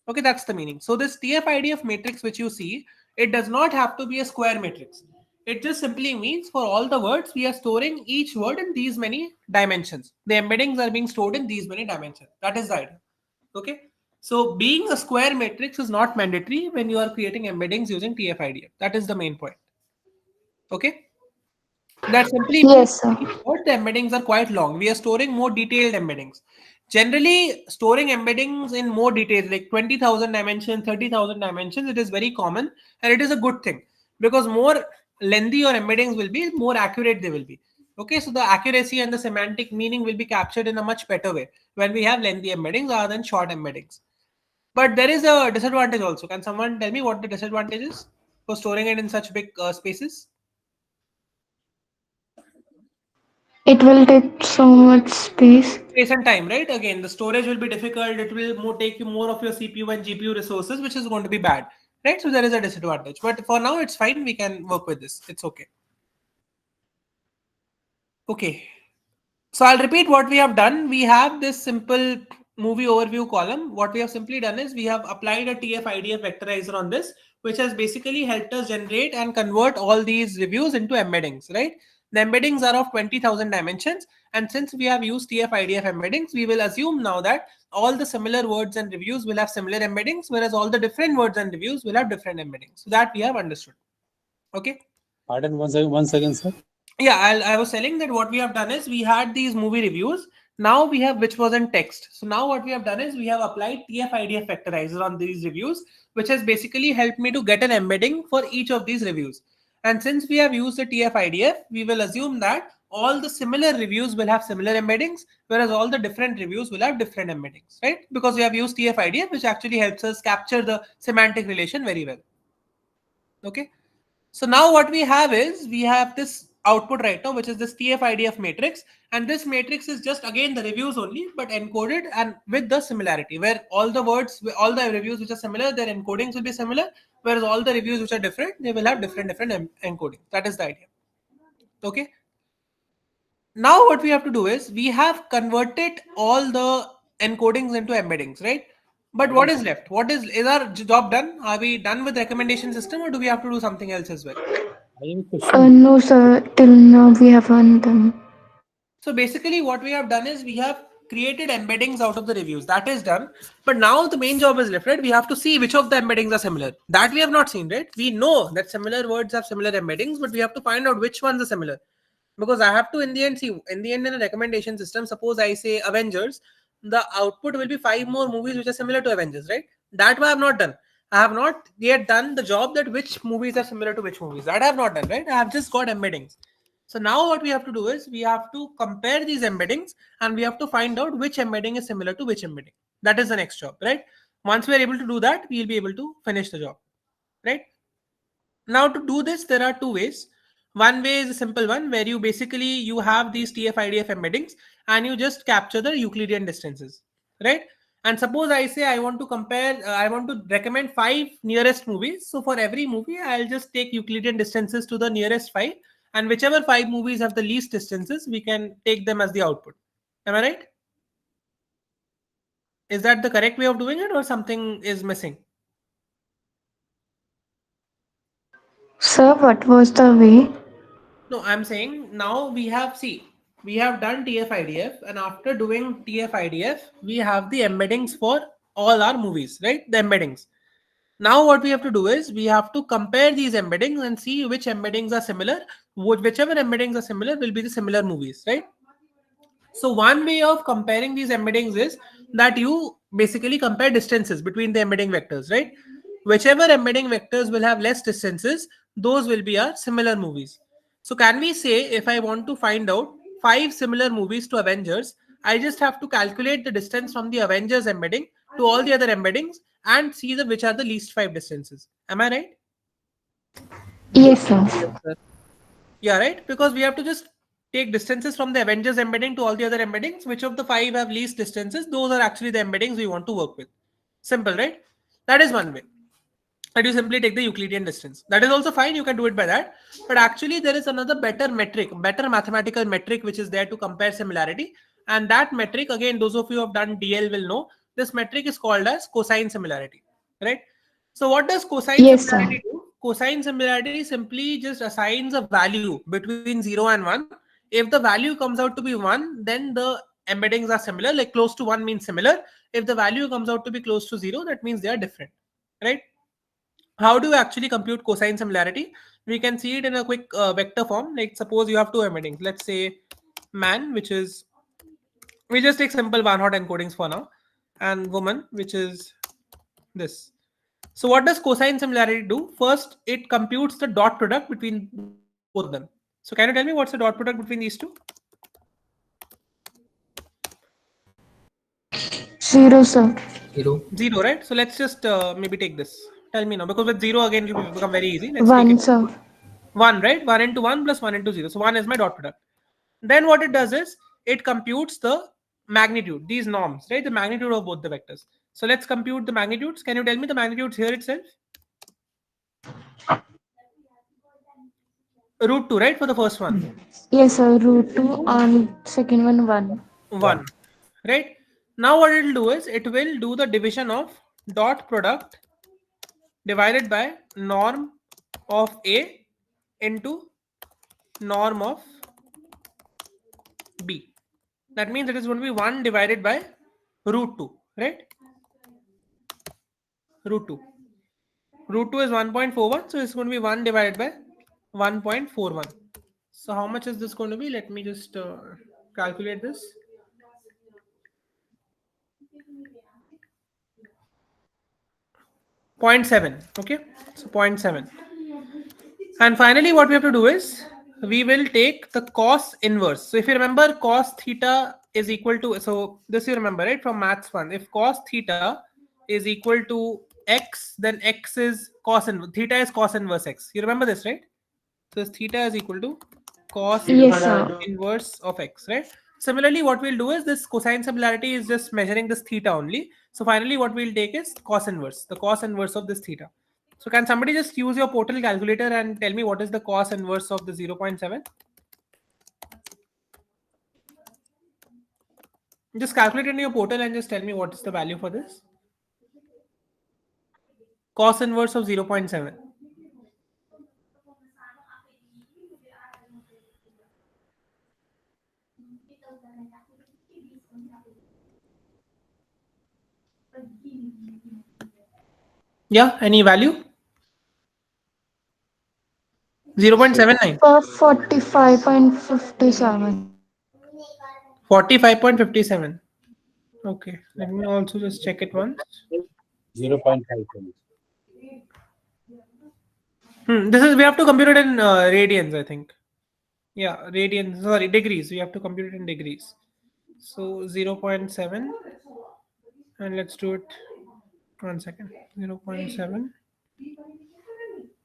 Okay, that's the meaning. So this TF-IDF matrix which you see, it does not have to be a square matrix. It just simply means for all the words, we are storing each word in these many dimensions. The embeddings are being stored in these many dimensions. That is the idea. Okay. So being a square matrix is not mandatory when you are creating embeddings using TF-IDF. That is the main point. Okay. That simply means Yes, sir. the embeddings are quite long. We are storing more detailed embeddings. Generally, storing embeddings in more details, like 20,000 dimensions, 30,000 dimensions, it is very common and it is a good thing, because more lengthy your embeddings will be, more accurate they will be. Okay, so the accuracy and the semantic meaning will be captured in a much better way when we have lengthy embeddings rather than short embeddings. But there is a disadvantage also. Can someone tell me what the disadvantage is for storing it in such big spaces? It will take so much space. Space and time, right? Again, the storage will be difficult. It will take you more of your CPU and GPU resources, which is going to be bad, right? So there is a disadvantage. But for now, it's fine. We can work with this. It's okay. Okay. So I'll repeat what we have done. We have this simple movie overview column. What we have simply done is we have applied a TF-IDF vectorizer on this, which has basically helped us generate and convert all these reviews into embeddings, right? The embeddings are of 20,000 dimensions. And since we have used TF-IDF embeddings, we will assume now that all the similar words and reviews will have similar embeddings, whereas all the different words and reviews will have different embeddings. So that we have understood. Okay. Pardon, once again, sir. Yeah, I was telling that what we have done is we had these movie reviews. Now we have which was in text. So now what we have done is we have applied TF-IDF vectorizer on these reviews, which has basically helped me to get an embedding for each of these reviews. And since we have used the TF-IDF, we will assume that all the similar reviews will have similar embeddings, whereas all the different reviews will have different embeddings, right? Because we have used TF-IDF, which actually helps us capture the semantic relation very well. Okay. So now what we have is we have this output right now, which is this TF-IDF matrix. And this matrix is just again the reviews only, but encoded and with the similarity, where all the words, all the reviews which are similar, their encodings will be similar, whereas all the reviews which are different, they will have different encoding. That is the idea. Okay. Now what we have to do is we have converted all the encodings into embeddings, right? But what is left? What is our job done? Are we done with recommendation system, or do we have to do something else as well? I have a question. No, sir. Till now we haven't done. So basically what we have done is we have created embeddings out of the reviews. That is done. But now the main job is left, right? We have to see which of the embeddings are similar. That we have not seen, right? We know that similar words have similar embeddings, but we have to find out which ones are similar. Because I have to in the end see, in the end in a recommendation system, suppose I say Avengers, the output will be 5 more movies which are similar to Avengers, right? That I have not done. I have not yet done the job that which movies are similar to which movies. That I have not done, right? I have just got embeddings. So now what we have to do is we have to compare these embeddings and we have to find out which embedding is similar to which embedding. That is the next job, right? Once we are able to do that, we will be able to finish the job, right? Now to do this, there are two ways. One way is a simple one where you basically you have these TF-IDF embeddings and you just capture the Euclidean distances, right? And suppose I say I want to compare, I want to recommend 5 nearest movies. So for every movie, I'll just take Euclidean distances to the nearest 5, and whichever 5 movies have the least distances, we can take them as the output. Am I right? Is that the correct way of doing it, or something is missing? Sir, what was the way? No, I'm saying now we have, see, we have done TF-IDF, and after doing TF-IDF, we have the embeddings for all our movies, right? The embeddings. Now what we have to do is we have to compare these embeddings and see which embeddings are similar. Whichever embeddings are similar will be the similar movies, right? So one way of comparing these embeddings is that you basically compare distances between the embedding vectors, right? Whichever embedding vectors will have less distances, those will be our similar movies. So can we say if I want to find out 5 similar movies to Avengers, I just have to calculate the distance from the Avengers embedding to all the other embeddings and see which are the least 5 distances. Am I right? Yes, sir. Yes, sir. Yeah, right? Because we have to just take distances from the Avengers embedding to all the other embeddings. Which of the 5 have least distances? Those are actually the embeddings we want to work with. Simple, right? That is one way. And you simply take the Euclidean distance. That is also fine. You can do it by that. But actually, there is another better metric, better mathematical metric, which is there to compare similarity. And that metric, again, those of you who have done DL will know, this metric is called as cosine similarity, right? So what does cosine Yes, sir. similarity do? Cosine similarity simply just assigns a value between 0 and 1. If the value comes out to be 1, then the embeddings are similar, like close to 1 means similar. If the value comes out to be close to 0, that means they are different, right? How do you actually compute cosine similarity? We can see it in a quick vector form. Like suppose you have two embeddings. Let's say man, which is, we just take simple one hot encodings for now, and woman, which is this. So what does cosine similarity do? First, it computes the dot product between both of them. So can you tell me what's the dot product between these two? 0, sir. 0. 0, right? So let's just maybe take this. Tell me now, because with 0 again it will become very easy. Let's take 1, it. sir. 1, right? 1 into 1 plus 1 into 0. So 1 is my dot product. Then what it does is it computes the magnitude, these norms, right? The magnitude of both the vectors. So let's compute the magnitudes. Can you tell me the magnitudes here itself? Root 2, right? For the first one. Yes, sir. Root 2 and second one 1. 1, right? Now what it will do is it will do the division of dot product divided by norm of A into norm of B. That means it is going to be 1 divided by root 2, right? Root 2. Root 2 is 1.41, so it's going to be 1 divided by 1.41. So how much is this going to be? Let me just calculate this. 0.7. Okay, so 0.7. And finally, what we have to do is we will take the cos inverse. So if you remember, cos theta is equal to, so this you remember, right, from maths 1. If cos theta is equal to x, then x is cos inverse. Theta is cos inverse x. You remember this, right? So theta is equal to cos Yes, sir. inverse of x, right? Similarly, what we'll do is this cosine similarity is just measuring this theta only. So finally, what we'll take is cos inverse, the cos inverse of this theta. So can somebody just use your portal calculator and tell me what is the cos inverse of the 0.7? Just calculate it in your portal and just tell me what is the value for this. Cos inverse of 0.7. Yeah, any value? 0.79. 45.57. 45.57. Okay, let me also just check it once. 0.57. This is, we have to compute it in radians, I think. Yeah, radians, sorry, degrees. We have to compute it in degrees. So 0.7, and let's do it 1 second. 0.7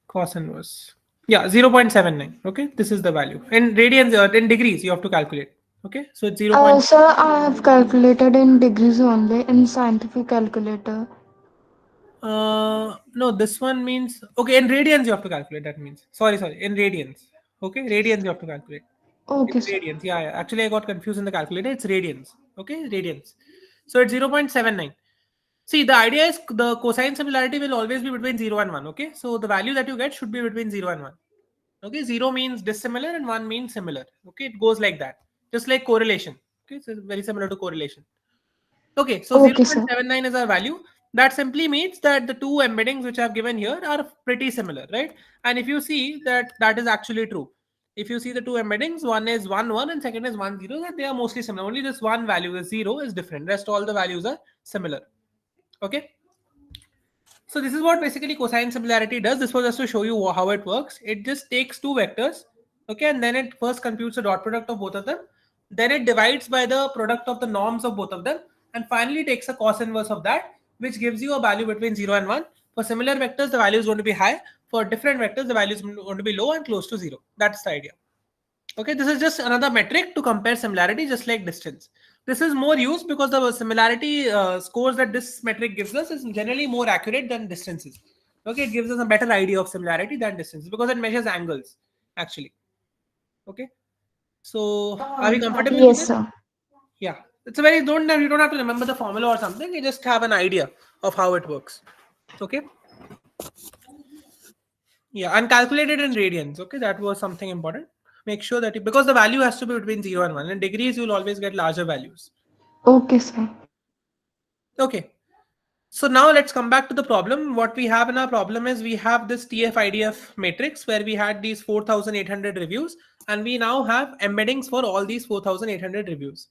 cos inverse. Yeah, 0.79. Okay, this is the value. In radians, in degrees, you have to calculate. Okay, so it's 0. Sir, I have calculated in degrees only in scientific calculator. No, this one means, okay, in radians you have to calculate. That means, sorry, in radians. Okay, radians you have to calculate. Okay, It's sir. radians. Yeah, yeah. Actually, I got confused in the calculator. It's radians. Okay, radians. So it's 0.79. See, the idea is the cosine similarity will always be between 0 and 1. Okay, so the value that you get should be between 0 and 1. Okay, 0 means dissimilar and 1 means similar. Okay, it goes like that. Just like correlation. Okay, so it's very similar to correlation. Okay, so Okay, sir. 0.79 is our value. That simply means that the two embeddings which I've given here are pretty similar, right? And if you see that that is actually true. If you see the two embeddings, one is 1, 1 and second is 1, 0, that they are mostly similar. Only this one value is 0 is different. Rest all the values are similar. Okay. So this is what basically cosine similarity does. This was just to show you how it works. It just takes two vectors, okay, and then it first computes the dot product of both of them. Then it divides by the product of the norms of both of them, and finally takes a cos inverse of that, which gives you a value between 0 and 1. For similar vectors, the value is going to be high. For different vectors, the value is going to be low and close to 0. That's the idea. Okay, this is just another metric to compare similarity, just like distance. This is more used because the similarity scores that this metric gives us is generally more accurate than distances. Okay, it gives us a better idea of similarity than distances because it measures angles actually. Okay, so are we comfortable with Yes, it? sir. Yeah, it's a very, you don't have to remember the formula or something. You just have an idea of how it works. Okay. Yeah, and calculate it in radians. Okay, that was something important. Make sure that because the value has to be between 0 and 1. In degrees, you'll always get larger values. Okay, sir. Okay. So now let's come back to the problem. What we have in our problem is we have this TF-IDF matrix where we had these 4,800 reviews, and we now have embeddings for all these 4,800 reviews.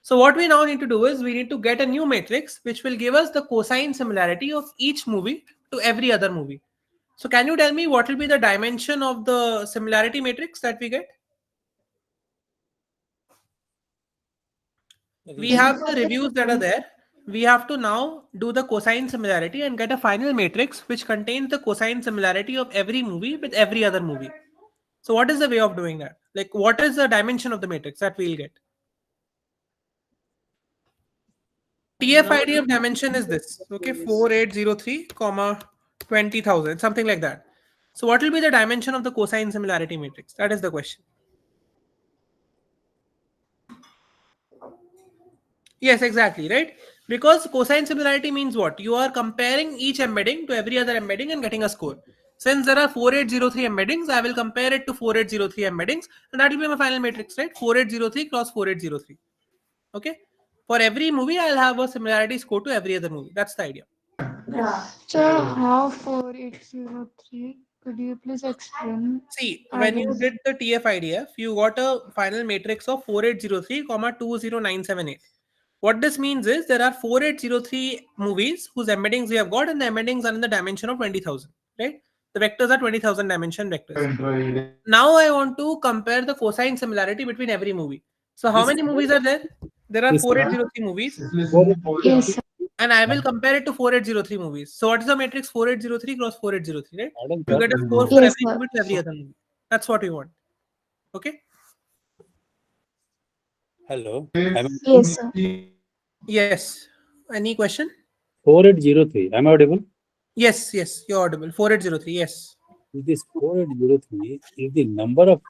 So what we now need to do is we need to get a new matrix which will give us the cosine similarity of each movie to every other movie. So can you tell me what will be the dimension of the similarity matrix that we get? We have the reviews that are there. We have to now do the cosine similarity and get a final matrix which contains the cosine similarity of every movie with every other movie. So what is the way of doing that? Like, what is the dimension of the matrix that we'll get? TF-ID of dimension is this, okay, 4803, comma 20,000, something like that. So what will be the dimension of the cosine similarity matrix? That is the question. Yes, exactly, right? Because cosine similarity means what? You are comparing each embedding to every other embedding and getting a score. Since there are 4803 embeddings, I will compare it to 4803 embeddings, and that will be my final matrix, right? 4803 cross 4803. Okay? For every movie, I'll have a similarity score to every other movie. That's the idea. So how 4803? Could you please explain? See, I when you will. did the TF-IDF, you got a final matrix of 4803, 20978. What this means is there are 4803 movies whose embeddings we have got, and the embeddings are in the dimension of 20,000, right? The vectors are 20,000 dimension vectors. Now I want to compare the cosine similarity between every movie. So how many movies are there? There are 4803 movies, Yes, sir. and I will compare it to 4803 movies. So what is the matrix 4803 cross 4803, right? You get a score for Yes, every sir. movie to every other movie. That's what we want. Okay? Hello. Yes, sir. Yes. Any question? 4803. Am I audible? Yes, yes, you're audible. 4803, yes. This 4803 is the number of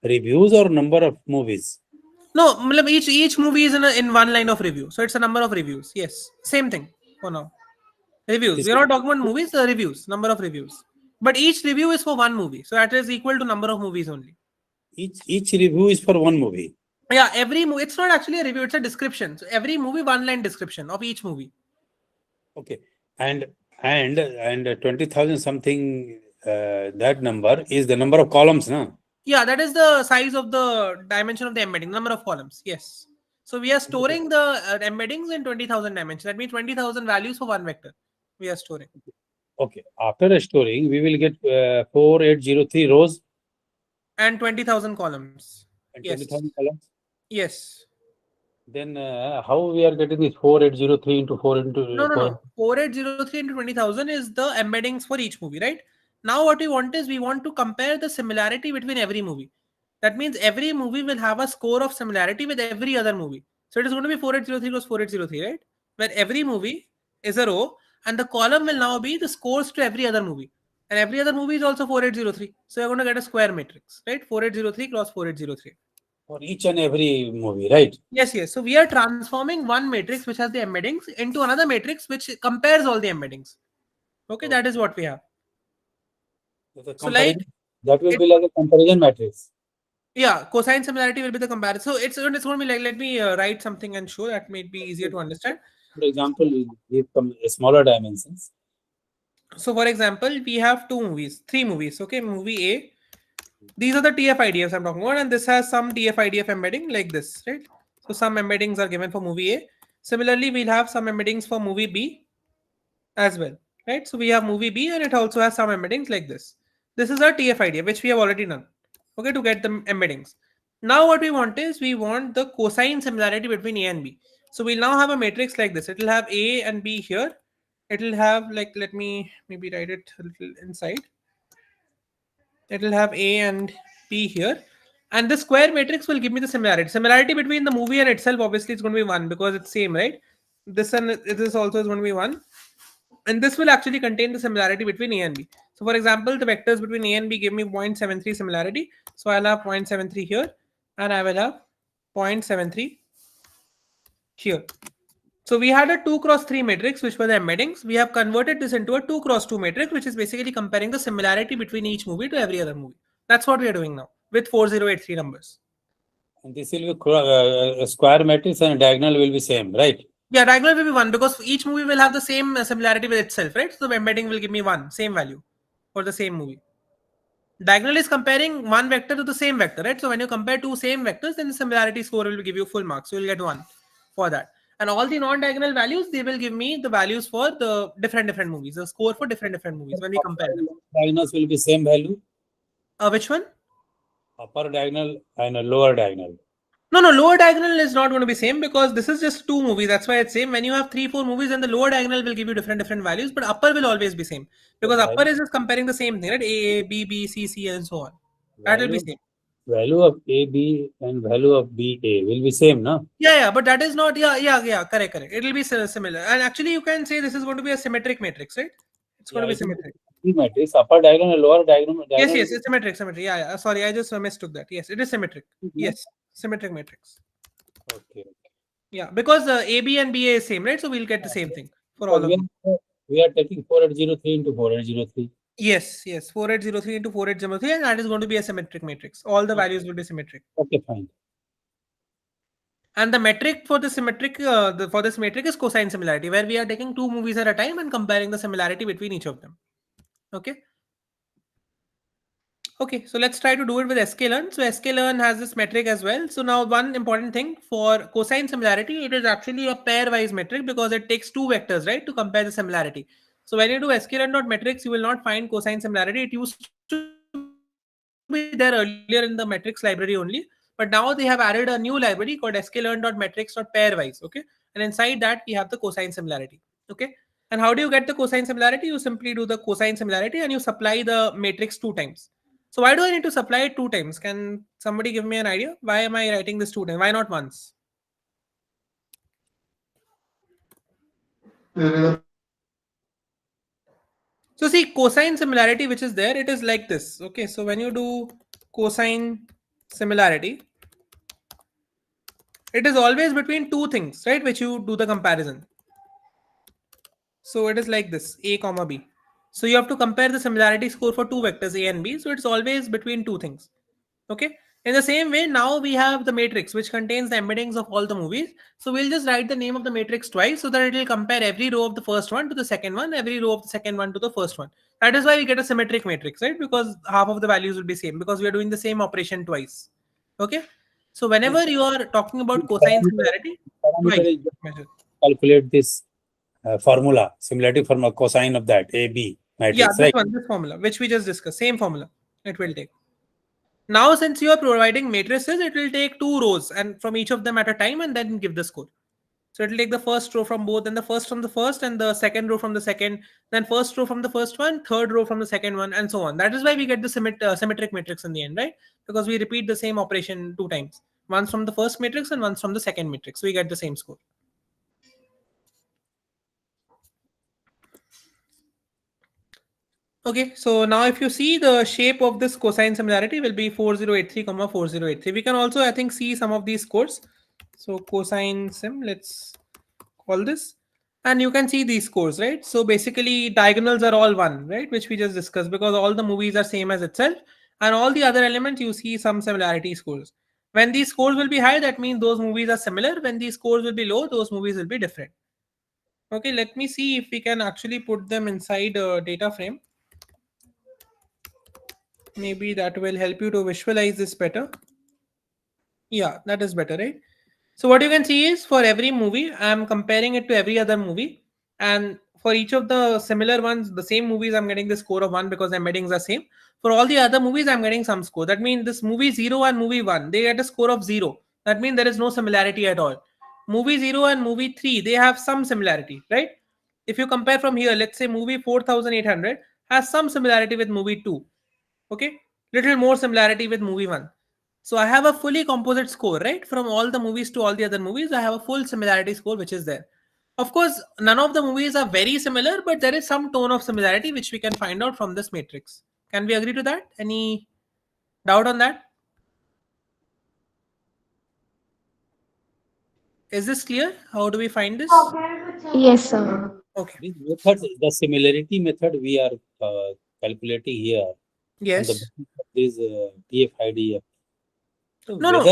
reviews or number of movies? No, each movie is in one line of review. So it's a number of reviews. Yes. Same thing for now. Reviews. This We're not talking about movies, the reviews, number of reviews. But each review is for one movie. So that is equal to number of movies only. each review is for one movie. Yeah, every movie, it's not actually a review, it's a description. So every movie, one line description of each movie. Okay. And 20,000 something, that number is the number of columns, no? Yeah, that is the size of the dimension of the embedding, number of columns. Yes. So we are storing the embeddings in 20,000 dimensions. That means 20,000 values for one vector. We are storing. Okay. After storing, we will get 4803 rows And 20,000 columns. and Yes. 20,000 columns. Yes. Then how we are getting this 4803 into 4 into No. 4803 into 20,000 is the embeddings for each movie, right? Now what we want is we want to compare the similarity between every movie. That means every movie will have a score of similarity with every other movie. So it is going to be 4803 plus 4803, right? Where every movie is a row and the column will now be the scores to every other movie. And every other movie is also 4803. So you're going to get a square matrix, right? 4803 cross 4803. for each and every movie, right? Yes, yes. So we are transforming one matrix which has the embeddings into another matrix which compares all the embeddings. Okay, that is what we have. The So like, that will be like a comparison matrix. yeah, cosine similarity will be the comparison. So it's going to be like, let me write something and show that may be easier to understand. For example, we give some smaller dimensions. So for example, we have three movies. Okay, movie A. These are the TF-IDFs I'm talking about, and this has some TF-IDF embedding like this, right? So some embeddings are given for movie A. Similarly, we'll have some embeddings for movie B as well, right? So we have movie B, and it also has some embeddings like this. This is our TF-IDF, which we have already done, okay, to get the embeddings. Now what we want is we want the cosine similarity between A and B. So we'll now have a matrix like this. It will have A and B here. It will have, like, let me maybe write it a little inside. It will have A and B here. And the square matrix will give me the similarity. Similarity between the movie and itself, obviously, it's going to be 1 because it's same, right? This and this also is going to be 1. And this will actually contain the similarity between A and B. So for example, the vectors between A and B give me 0.73 similarity. So I'll have 0.73 here and I will have 0.73 here. So we had a 2 cross 3 matrix, which were the embeddings. We have converted this into a 2 cross 2 matrix, which is basically comparing the similarity between each movie to every other movie. That's what we are doing now with 4083 numbers. And this will be a square matrix and diagonal will be same, right? Yeah, diagonal will be 1 because each movie will have the same similarity with itself, right? So the embedding will give me 1, same value for the same movie. Diagonal is comparing one vector to the same vector, right? So when you compare two same vectors, then the similarity score will give you full marks. So you'll get 1 for that. and all the non-diagonal values, they will give me the values for the different movies, the score for different movies when we compare them. Diagonals will be same value. Which one? Upper diagonal and a lower diagonal. No, lower diagonal is not going to be same because this is just 2 movies. That's why it's same. When you have 3-4 movies, then the lower diagonal will give you different values, but upper will always be same because upper is just comparing the same thing, right? A, B, B, C, C, and so on. That will be same. Value of A, B and value of B, A will be same, no? Yeah, but that is not, correct. It will be similar. And actually, you can say this is going to be a symmetric matrix, right? It's going to be symmetric. Matrix, upper diagonal and lower diagonal. Yes, it's symmetric. Yeah. Sorry, I just mistook that. Yes, it is symmetric. Yes, symmetric matrix. Okay. Yeah, because AB and BA is same, right? So we'll get the same thing for all of them. We are taking 4803 into 4803. Yes, 4803 into 4803, and that is going to be a symmetric matrix. All the values will be symmetric. Okay, fine. And the metric for the symmetric for this matrix is cosine similarity, where we are taking 2 movies at a time and comparing the similarity between each of them. Okay, so let's try to do it with sklearn. So sklearn has this metric as well. So now one important thing for cosine similarity, it is actually a pairwise metric because it takes 2 vectors, right, to compare the similarity. So when you do sklearn.metrics, you will not find cosine similarity. It used to be there earlier in the metrics library only, but now they have added a new library called sklearn.metrics.pairwise. Okay, and inside that we have the cosine similarity. Okay, and how do you get the cosine similarity? You simply do the cosine similarity and you supply the matrix 2 times. So why do I need to supply it 2 times? Can somebody give me an idea? Why am I writing this 2 times? Why not once? So see, cosine similarity, which is there, it is like this. Okay, so when you do cosine similarity, it is always between 2 things, right, which you do the comparison. So it is like this, A comma B. So you have to compare the similarity score for 2 vectors, A and B. So it's always between 2 things. Okay. In the same way, now we have the matrix, which contains the embeddings of all the movies. So we'll just write the name of the matrix twice so that it will compare every row of the first one to the second one, every row of the second one to the first one. That is why we get a symmetric matrix, right? Because half of the values will be same because we are doing the same operation twice. Okay. So whenever you are talking about cosine similarity, calculate this formula, similarity formula, cosine of that AB matrix. Yeah, this formula, which we just discussed, same formula it will take. Now, since you are providing matrices, it will take 2 rows and from each of them at a time and then give the score. So it will take the first row from both, then the first from the first and the second row from the second, then first row from the first one, third row from the second one, and so on. That is why we get the symmetric matrix in the end, right? Because we repeat the same operation 2 times. Once from the first matrix and once from the second matrix. So we get the same score. Okay, so now if you see the shape of this cosine similarity will be 4083, 4083. We can also, I think, see some of these scores. So cosine sim, let's call this. And you can see these scores, right? So basically diagonals are all 1, right? Which we just discussed because all the movies are same as itself. And all the other elements, you see some similarity scores. When these scores will be high, that means those movies are similar. When these scores will be low, those movies will be different. Okay, let me see if we can actually put them inside a data frame. Maybe that will help you to visualize this better. Yeah, that is better, right? So what you can see is for every movie, I'm comparing it to every other movie. And for each of the similar ones, the same movies, I'm getting the score of 1 because the embeddings are same. For all the other movies, I'm getting some score. That means this movie 0 and movie 1, they get a score of 0. That means there is no similarity at all. Movie 0 and movie 3, they have some similarity, right? If you compare from here, let's say movie 4800 has some similarity with movie 2. Okay, little more similarity with movie 1. So I have a fully composite score, right? From all the movies to all the other movies, I have a full similarity score which is there. Of course, none of the movies are very similar, but there is some tone of similarity which we can find out from this matrix. Can we agree to that? Any doubt on that? Is this clear? How do we find this? Yes, sir. Okay. This method, the similarity method we are calculating here. Yes. This TF-IDF. So no.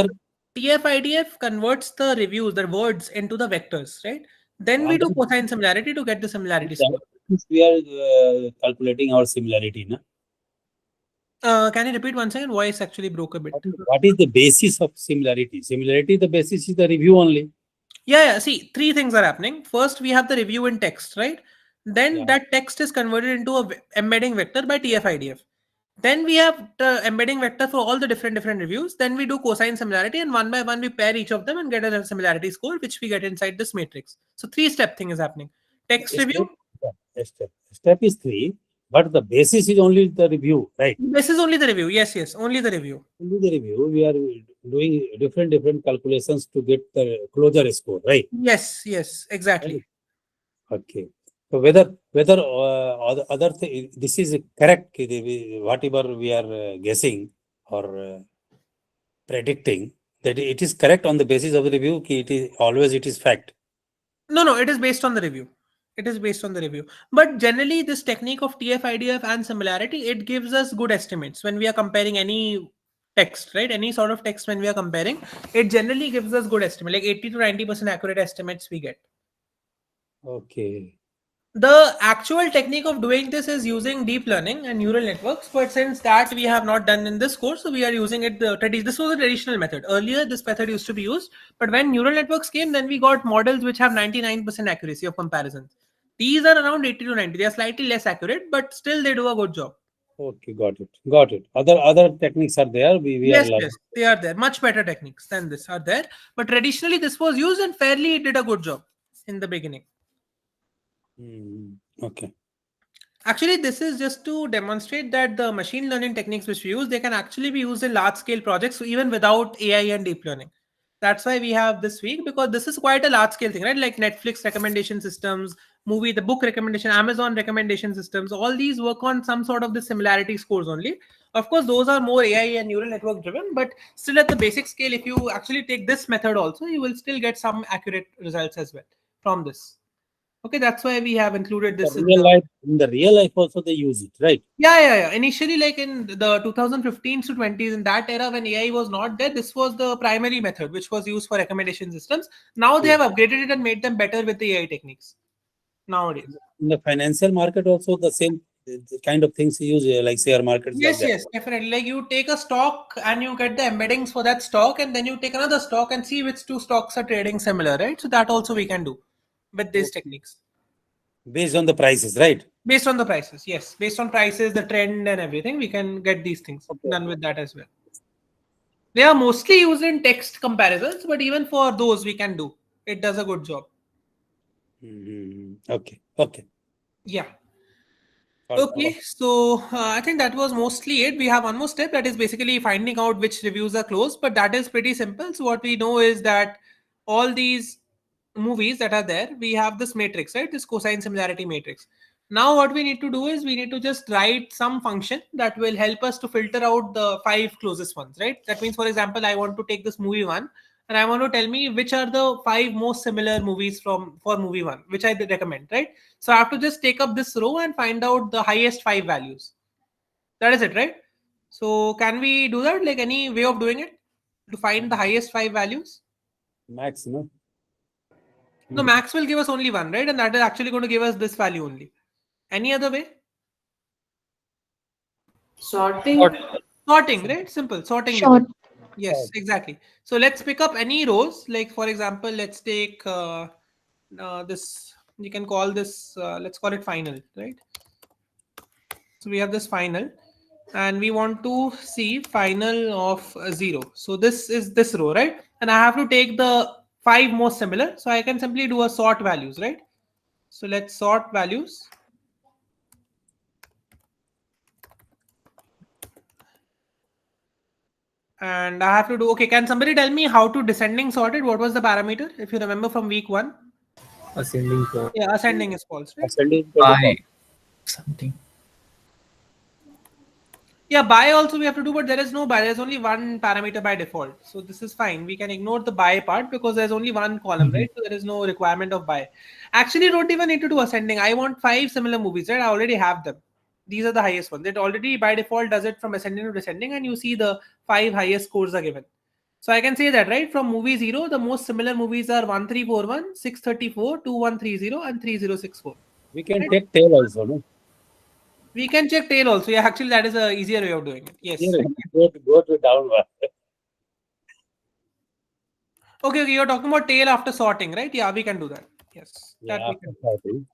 TF-IDF converts the reviews, the words into the vectors, right? Then we do cosine similarity to get the similarity score. We are calculating our similarity, na? Can you repeat once again? Voice actually broke a bit. What is the basis of similarity? Similarity, the basis is the review only. Yeah. See, three things are happening. First, we have the review in text, right? Then Yeah. that text is converted into a embedding vector by TF-IDF. Then we have the embedding vector for all the different reviews. Then we do cosine similarity, and one by one we pair each of them and get a similarity score, which we get inside this matrix. So three-step thing is happening. Text review. Step is 3, but the basis is only the review, right? This is only the review. Yes, only the review. Only the review. We are doing different calculations to get the closure score, right? Yes, exactly. Okay. So whether other thing, this is correct, whatever we are guessing or predicting, that it is correct on the basis of the review. It is fact. No, it is based on the review. It is based on the review. But generally, this technique of TF-IDF and similarity, it gives us good estimates when we are comparing any text, right? Any sort of text when we are comparing, it generally gives us good estimate, like 80 to 90% accurate estimates we get. Okay. The actual technique of doing this is using deep learning and neural networks, but since that we have not done in this course, so we are using it. This was a traditional method. Earlier, this method used to be used, but when neural networks came, then we got models which have 99% accuracy of comparisons. These are around 80 to 90. They are slightly less accurate, but still they do a good job. Okay, got it. Other techniques are there. We are learning. Yes, they are there. Much better techniques than this are there. But traditionally, this was used and fairly did a good job in the beginning. Okay. Actually, this is just to demonstrate that the machine learning techniques which we use, they can actually be used in large scale projects even without AI and deep learning. That's why we have this week, because this is quite a large scale thing, right? Like Netflix recommendation systems, the book recommendation, Amazon recommendation systems, all these work on some sort of the similarity scores only. Of course, those are more AI and neural network driven, but still at the basic scale, if you actually take this method also, you will still get some accurate results as well from this. Okay, that's why we have included this in the real life also they use it, right? Yeah. Initially, like in the 2015s to 20s, in that era when AI was not there, this was the primary method which was used for recommendation systems. Now they have upgraded it and made them better with the AI techniques nowadays. In the financial market also the same kind of things you use, like share markets. Yes, definitely. Like you take a stock and you get the embeddings for that stock, and then you take another stock and see which two stocks are trading similar, right? So that also we can do with these techniques. Based on the prices, right? Based on the prices, yes. Based on prices, the trend and everything, we can get these things done with that as well. They are mostly used in text comparisons, but even for those we can do. It does a good job. Okay. Yeah. Okay, so I think that was mostly it. We have one more step, that is basically finding out which reviews are closed, but that is pretty simple. So what we know is that all these movies that are there, we have this matrix, right? This cosine similarity matrix. Now what we need to do is we need to just write some function that will help us to filter out the 5 closest ones, right? That means, for example, I want to take this movie 1 and I want to tell me which are the 5 most similar movies for movie 1, which I recommend, right? So I have to just take up this row and find out the highest 5 values. That is it, right? So can we do that? Like any way of doing it to find the highest 5 values? Max, no? No, max will give us only 1, right? And that is actually going to give us this value only. Any other way? Sorting. Right? Simple. Sorting. Short. Yes, exactly. So let's pick up any rows. Like for example, let's take this. You can call this, let's call it final, right? So we have this final and we want to see final of 0. So this is this row, right? And I have to take the 5 most similar. So I can simply do a sort values, right? So let's sort values. And I have to do, okay, can somebody tell me how to descending sorted? What was the parameter? If you remember from week 1. Ascending from. Yeah, ascending is false, right? Ascending by something. Yeah, by also we have to do, but there is no by. There's only one parameter by default. So this is fine. We can ignore the by part because there's only one column, right? So there is no requirement of by. Actually, you don't even need to do ascending. I want 5 similar movies, right? I already have them. These are the highest ones. It already by default does it from ascending to descending, and you see the 5 highest scores are given. So I can say that, right? From movie 0, the most similar movies are 1341, 634, 2130, and 3064. We can take tail also, no? We can check tail also. Yeah, actually, that is a easier way of doing it. Yes. Go to downward. Okay, you're talking about tail after sorting, right? Yeah, we can do that. Yes, that Yeah, we can after do. sorting.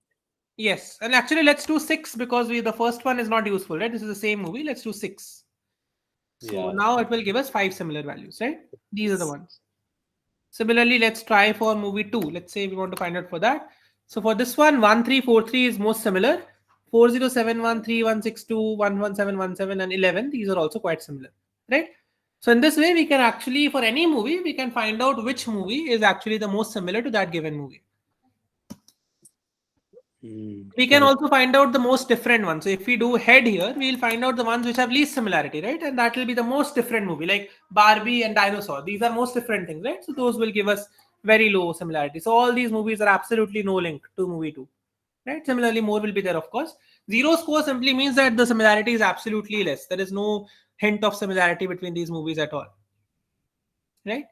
Yes, and actually let's do 6 because the first one is not useful, right? This is the same movie. Let's do 6. So Yeah. now it will give us 5 similar values, right? These are the ones. Similarly, let's try for movie 2. Let's say we want to find out for that. So for this one, 1343 is most similar. 40713162, 11717, and 11. These are also quite similar, right? So in this way, we can actually, for any movie, we can find out which movie is actually the most similar to that given movie. We can Correct. also find out the most different ones. So if we do head here, we'll find out the ones which have least similarity, right? And that will be the most different movie, like Barbie and Dinosaur. These are most different things, right? So those will give us very low similarity. So all these movies are absolutely no link to movie 2, right? Similarly, more will be there, of course. Zero score simply means that the similarity is absolutely less. There is no hint of similarity between these movies at all, right?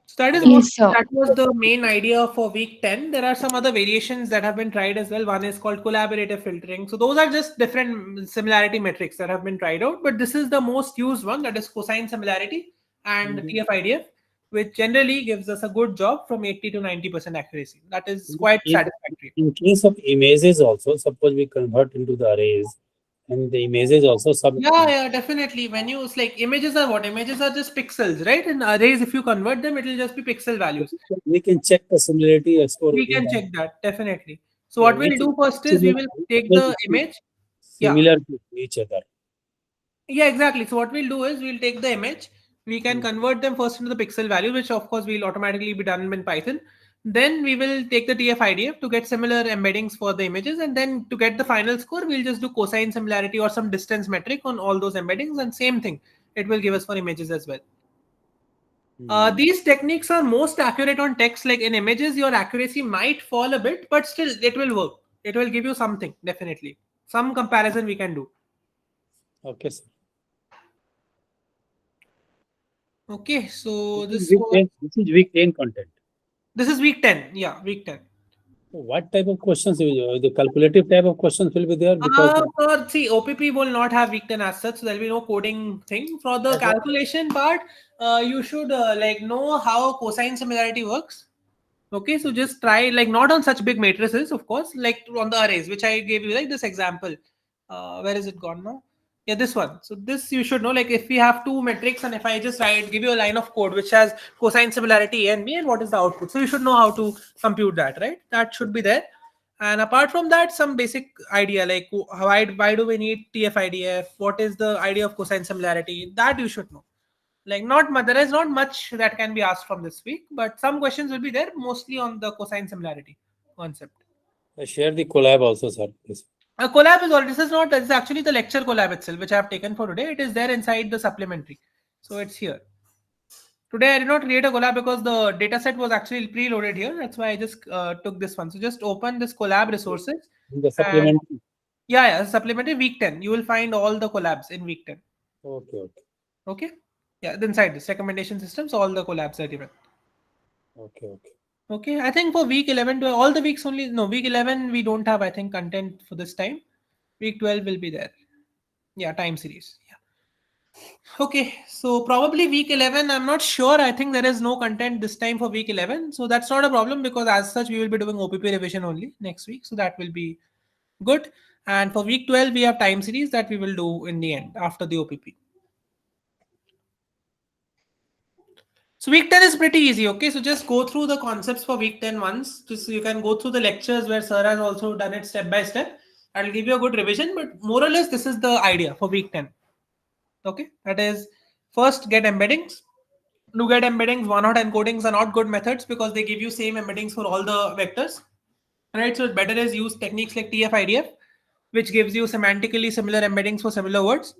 So that is what Yes, sir. that was the main idea for week 10. There are some other variations that have been tried as well. One is called collaborative filtering. So those are just different similarity metrics that have been tried out. But this is the most used one, that is cosine similarity and TF-IDF, which generally gives us a good job from 80 to 90% accuracy. That is quite satisfactory. In case of images also, suppose we convert into the arrays, and the images also Yeah, definitely. When you like images are what? Images are just pixels, right? And arrays, if you convert them, it will just be pixel values. we can check the similarity score. We can check that, definitely. So Yeah, what we'll which do first is we similar, will take which the image. Yeah, similar to each other. yeah, exactly. So what we'll do is we'll take the image. We can convert them first into the pixel value, which of course will automatically be done in Python. Then we will take the TF-IDF to get similar embeddings for the images, and then to get the final score, we'll just do cosine similarity or some distance metric on all those embeddings, and same thing it will give us for images as well. These techniques are most accurate on text. Like in images, your accuracy might fall a bit, but still it will work. It will give you something, definitely. Some comparison we can do. Okay, sir. Okay, so This is week 10 content. this is week 10. Yeah, week 10. What type of questions the calculative type of questions will be there? Because See, OPP will not have week 10 as such, so there'll be no coding thing. For the as well, calculation part, you should like know how cosine similarity works. Okay, so just try, like not on such big matrices, of course, like on the arrays, which I gave you, like this example. Where is it gone now? Yeah, this one. So this you should know, like if we have two metrics and if I just give you a line of code which has cosine similarity A and B and what is the output. So you should know how to compute that, right? That should be there. And apart from that, some basic idea like why do we need TF-IDF? What is the idea of cosine similarity? That you should know. Like not much, there is not much that can be asked from this week, but some questions will be there, mostly on the cosine similarity concept. share the collab also, sir. Please. A collab is all. This is not. This is actually the lecture collab itself, which I have taken for today. It is there inside the supplementary, so it's here. Today I did not create a collab because the dataset was actually preloaded here. That's why I just took this one. So just open this collab resources. In the And supplementary. yeah, supplementary week 10. You will find all the collabs in week 10. Okay. Okay. Yeah, inside this recommendation systems, all the collabs are given. Okay. Okay, I think for week 11, all the weeks only, no, week 11, we don't have, I think, content for this time. Week 12 will be there. Yeah, time series. Yeah. Okay, so probably week 11, I'm not sure. I think there is no content this time for week 11. So that's not a problem because as such, we will be doing OPP revision only next week. So that will be good. And for week 12, we have time series that we will do in the end after the OPP. So week 10 is pretty easy. Okay, so just go through the concepts for week 10 once. Just you can go through the lectures where sir has also done it step by step. I'll give you a good revision, but more or less this is the idea for week 10. Okay, that is first get embeddings. To get embeddings, one-hot encodings are not good methods because they give you same embeddings for all the vectors. Right, so it's better is use techniques like TF-IDF, which gives you semantically similar embeddings for similar words.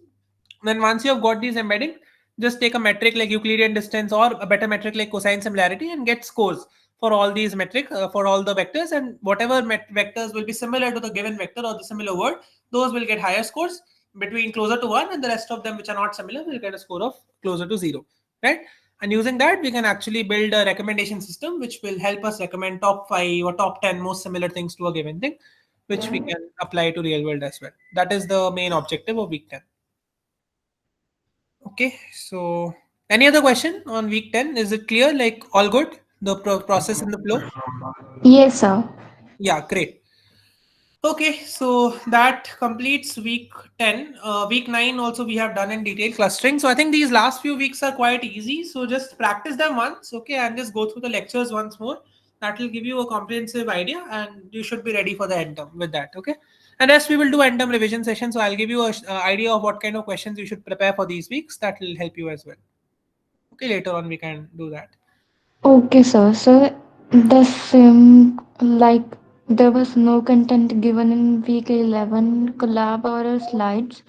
Then once you have got these embedding, just take a metric like Euclidean distance or a better metric like cosine similarity and get scores for all these metric for all the vectors, and whatever vectors will be similar to the given vector or the similar word, those will get higher scores between closer to 1, and the rest of them which are not similar will get a score of closer to 0, right? And using that, we can actually build a recommendation system which will help us recommend top 5 or top 10 most similar things to a given thing, which we can apply to real world as well. That is the main objective of week 10. Okay, so Any other question on week 10? Is it clear? Like all good? The process and the flow? Yes, sir. Yeah, great. Okay, so that completes week 10. Week 9 also we have done in detail clustering. So I think these last few weeks are quite easy. So just practice them once, okay, and just go through the lectures once more. That will give you a comprehensive idea and you should be ready for the end term with that, okay? And rest we will do end term revision session. So I'll give you a idea of what kind of questions you should prepare for these weeks. That will help you as well. Okay, later on we can do that. Okay, sir. So the same, like there was no content given in week 11 collab or slides.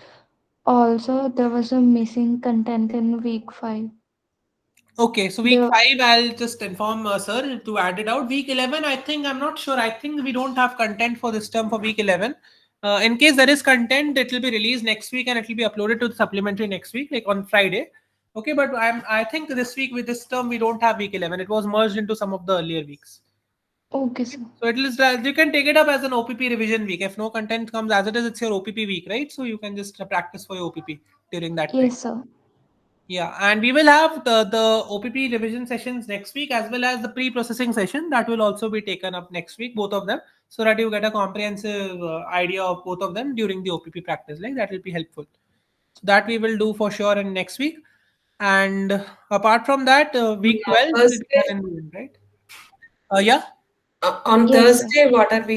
Also, there was a missing content in week 5. Okay, so week There, 5, I'll just inform sir to add it out. Week 11, I think, I'm not sure. I think we don't have content for this term for week 11. In case there is content, it will be released next week and it will be uploaded to the supplementary next week, like on Friday. Okay, but I think this week with this term, we don't have week 11. It was merged into some of the earlier weeks. okay, sir. So it is, you can take it up as an OPP revision week. If no content comes as it is, it's your OPP week, right? So you can just practice for your OPP during that time. Yes, sir. Yeah, and we will have the OPP revision sessions next week as well as the pre-processing session that will also be taken up next week, both of them, so that you get a comprehensive idea of both of them during the OPP practice. Like that will be helpful. So that we will do for sure in next week. And apart from that, week 12 will be done Thursday, in the end, right? Yeah. on Yes, sir. Thursday, what are we